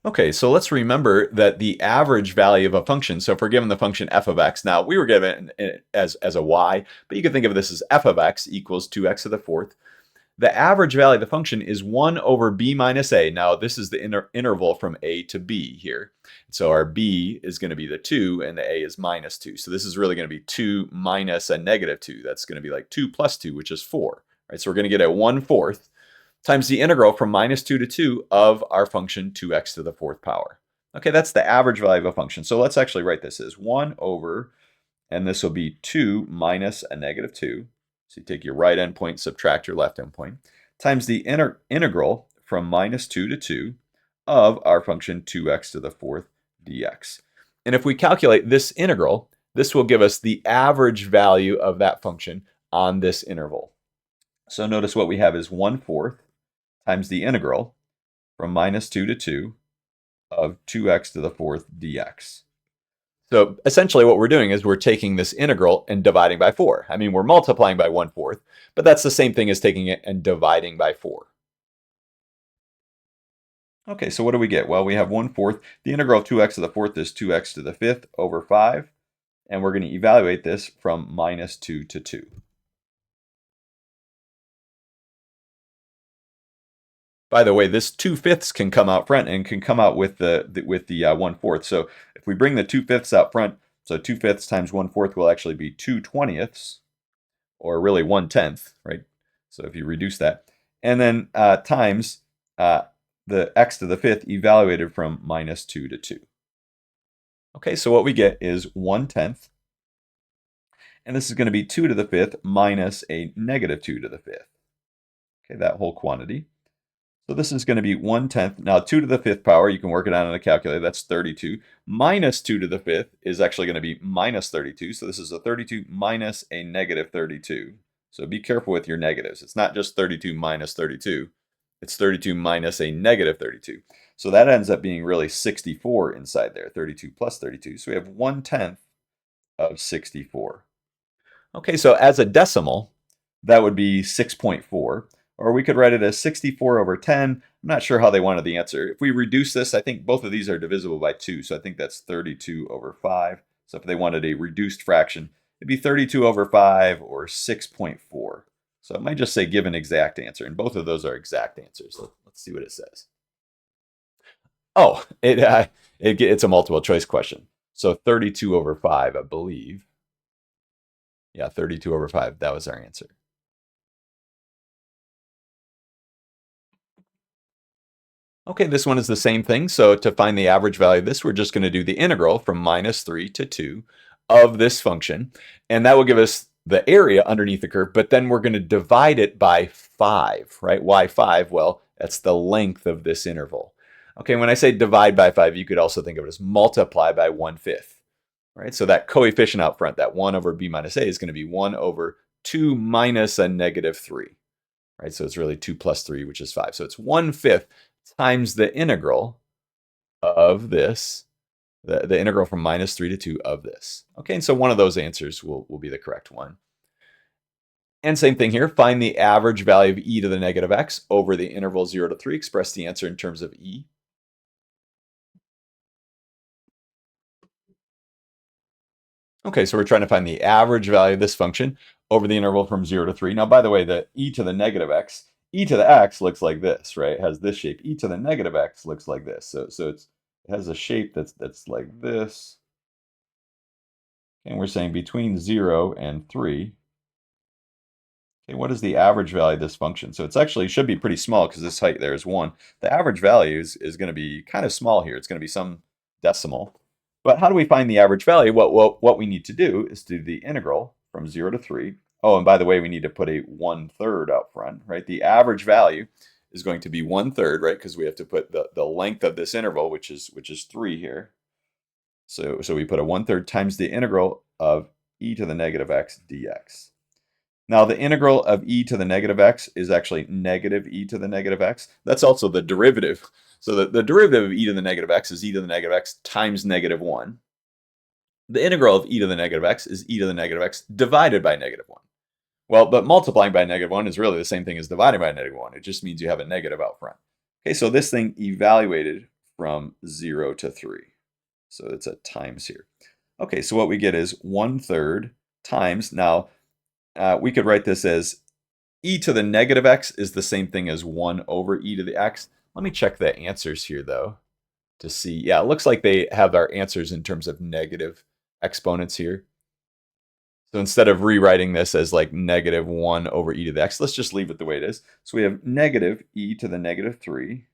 Okay, so let's remember that the average value of a function, so if we're given the function f of x, now we were given it as a y, but you can think of this as f of x equals 2x to the fourth. The average value of the function is 1 over b minus a. Now, this is the interval from a to b here. So our b is going to be the 2, and the a is minus 2. So this is really going to be 2 minus a negative 2. That's going to be like 2 plus 2, which is 4. Right? So we're going to get a 1/4 times the integral from minus 2 to 2 of our function 2x to the fourth power. Okay, that's the average value of a function. So let's actually write this as 1 over, and this will be 2 minus a negative 2. So you take your right endpoint, subtract your left endpoint, times the integral from minus 2 to 2 of our function 2x to the fourth dx. And if we calculate this integral, this will give us the average value of that function on this interval. So notice what we have is 1/4 times the integral from minus 2 to 2 of 2x to the fourth dx. So essentially what we're doing is we're taking this integral and dividing by 4. I mean, we're multiplying by 1/4, but that's the same thing as taking it and dividing by 4. Okay, so what do we get? Well, we have 1/4. The integral of 2x to the fourth is 2x to the fifth over 5. And we're going to evaluate this from minus 2 to 2. By the way, this 2/5 can come out front and can come out with the 1/4. So if we bring the 2/5 out front, so 2/5 times 1/4 will actually be 2/20, or really 1/10, right? So if you reduce that, and then times the x to the fifth evaluated from minus 2 to 2. Okay, so what we get is 1/10, and this is going to be 2 to the fifth minus a negative 2 to the fifth. Okay, that whole quantity. So this is going to be 1/10. Now 2 to the fifth power, you can work it out on a calculator, that's 32. Minus 2 to the fifth is actually going to be minus 32. So this is a 32 minus a negative 32. So be careful with your negatives. It's not just 32 minus 32. It's 32 minus a negative 32. So that ends up being really 64 inside there, 32 plus 32. So we have 1/10 of 64. Okay, so as a decimal, that would be 6.4. Or we could write it as 64 over 10. I'm not sure how they wanted the answer. If we reduce this, I think both of these are divisible by 2. So I think that's 32 over 5. So if they wanted a reduced fraction, it'd be 32 over 5 or 6.4. So it might just say give an exact answer. And both of those are exact answers. Let's see what it says. Oh, it's a multiple choice question. So 32 over 5, I believe. Yeah, 32 over 5. That was our answer. Okay, this one is the same thing. So to find the average value of this, we're just going to do the integral from minus 3 to 2 of this function. And that will give us the area underneath the curve, but then we're going to divide it by 5, right? Why 5? Well, that's the length of this interval. Okay, when I say divide by 5, you could also think of it as multiply by 1/5, right? So that coefficient out front, that 1 over b minus a, is going to be 1 over 2 minus a negative 3, right? So it's really 2 plus 3, which is 5. So it's 1/5 times the integral of this, the integral from minus 3 to 2 of this. Okay, and so one of those answers will be the correct one. And same thing here, find the average value of e to the negative x over the interval 0 to 3. Express the answer in terms of e. Okay, so we're trying to find the average value of this function over the interval from 0 to 3. Now, by the way, the e to the negative x e to the x looks like this, right? It has this shape. E to the negative x looks like this. So it has a shape that's like this. And we're saying between 0 and 3. Okay, what is the average value of this function? So it's actually should be pretty small because this height there is 1. The average value is going to be kind of small here. It's going to be some decimal. But how do we find the average value? What we need to do is do the integral from 0 to 3. Oh, and by the way, we need to put a 1/3 out front, right? The average value is going to be 1/3, right? Because we have to put the length of this interval, which is 3 here. So we put a 1/3 times the integral of e to the negative x dx. Now the integral of e to the negative x is actually negative e to the negative x. That's also the derivative. So the derivative of e to the negative x is e to the negative x times -1. The integral of e to the negative x is e to the negative x divided by -1. Well, but multiplying by -1 is really the same thing as dividing by -1. It just means you have a negative out front. Okay, so this thing evaluated from 0 to 3. So it's a times here. Okay, so what we get is 1/3 times. Now, we could write this as e to the negative x is the same thing as 1 over e to the x. Let me check the answers here, though, to see. Yeah, it looks like they have our answers in terms of negative exponents here. So instead of rewriting this as like -1 over e to the x, let's just leave it the way it is. So we have negative e to the negative 3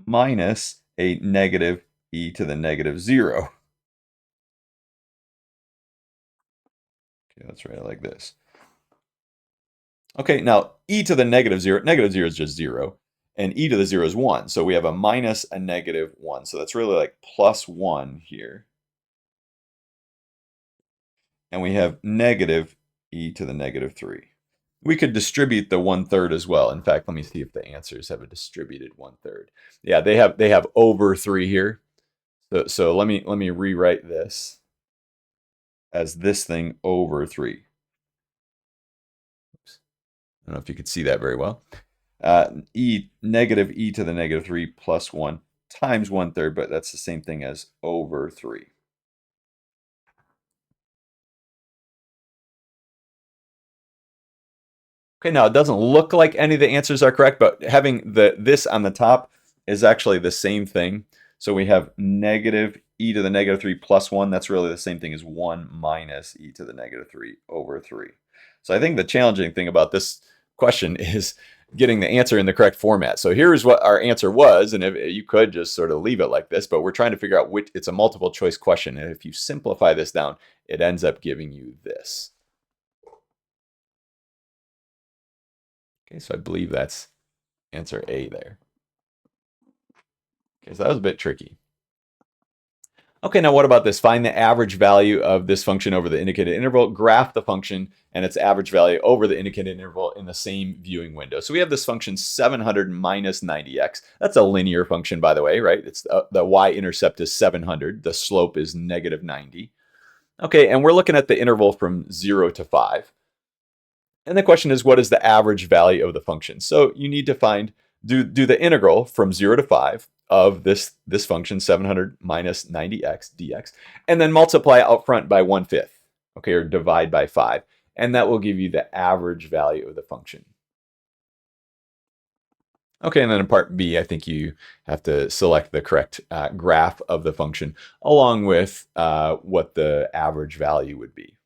minus a negative e to the negative 0. Okay, let's write it like this. Okay, now e to the negative 0 is just 0, and e to the 0 is 1. So we have a minus a negative 1. So that's really like plus 1 here. And we have negative e to the negative 3. We could distribute the 1/3 as well. In fact, let me see if the answers have a distributed 1/3. Yeah, they have over 3 here. So let me rewrite this as this thing over 3. Oops. I don't know if you could see that very well. Negative e to the negative 3 plus 1 times 1/3, but that's the same thing as over 3. Okay, now it doesn't look like any of the answers are correct, but having this on the top is actually the same thing. So we have negative e to the negative 3 plus 1. That's really the same thing as 1 minus e to the negative 3 over 3. So I think the challenging thing about this question is getting the answer in the correct format. So here's what our answer was, and if you could just sort of leave it like this, but we're trying to figure out which, it's a multiple choice question, and if you simplify this down, it ends up giving you this. Okay, so I believe that's answer A there. Okay, so that was a bit tricky. Okay, now what about this? Find the average value of this function over the indicated interval. Graph the function and its average value over the indicated interval in the same viewing window. So we have this function 700 minus 90x. That's a linear function, by the way, right? It's the y-intercept is 700. The slope is -90. Okay, and we're looking at the interval from 0 to 5. And the question is, what is the average value of the function? So you need to find, do the integral from 0 to 5 of this function, 700 minus 90x dx, and then multiply out front by 1/5, okay, or divide by 5. And that will give you the average value of the function. Okay, and then in part B, I think you have to select the correct graph of the function along with what the average value would be.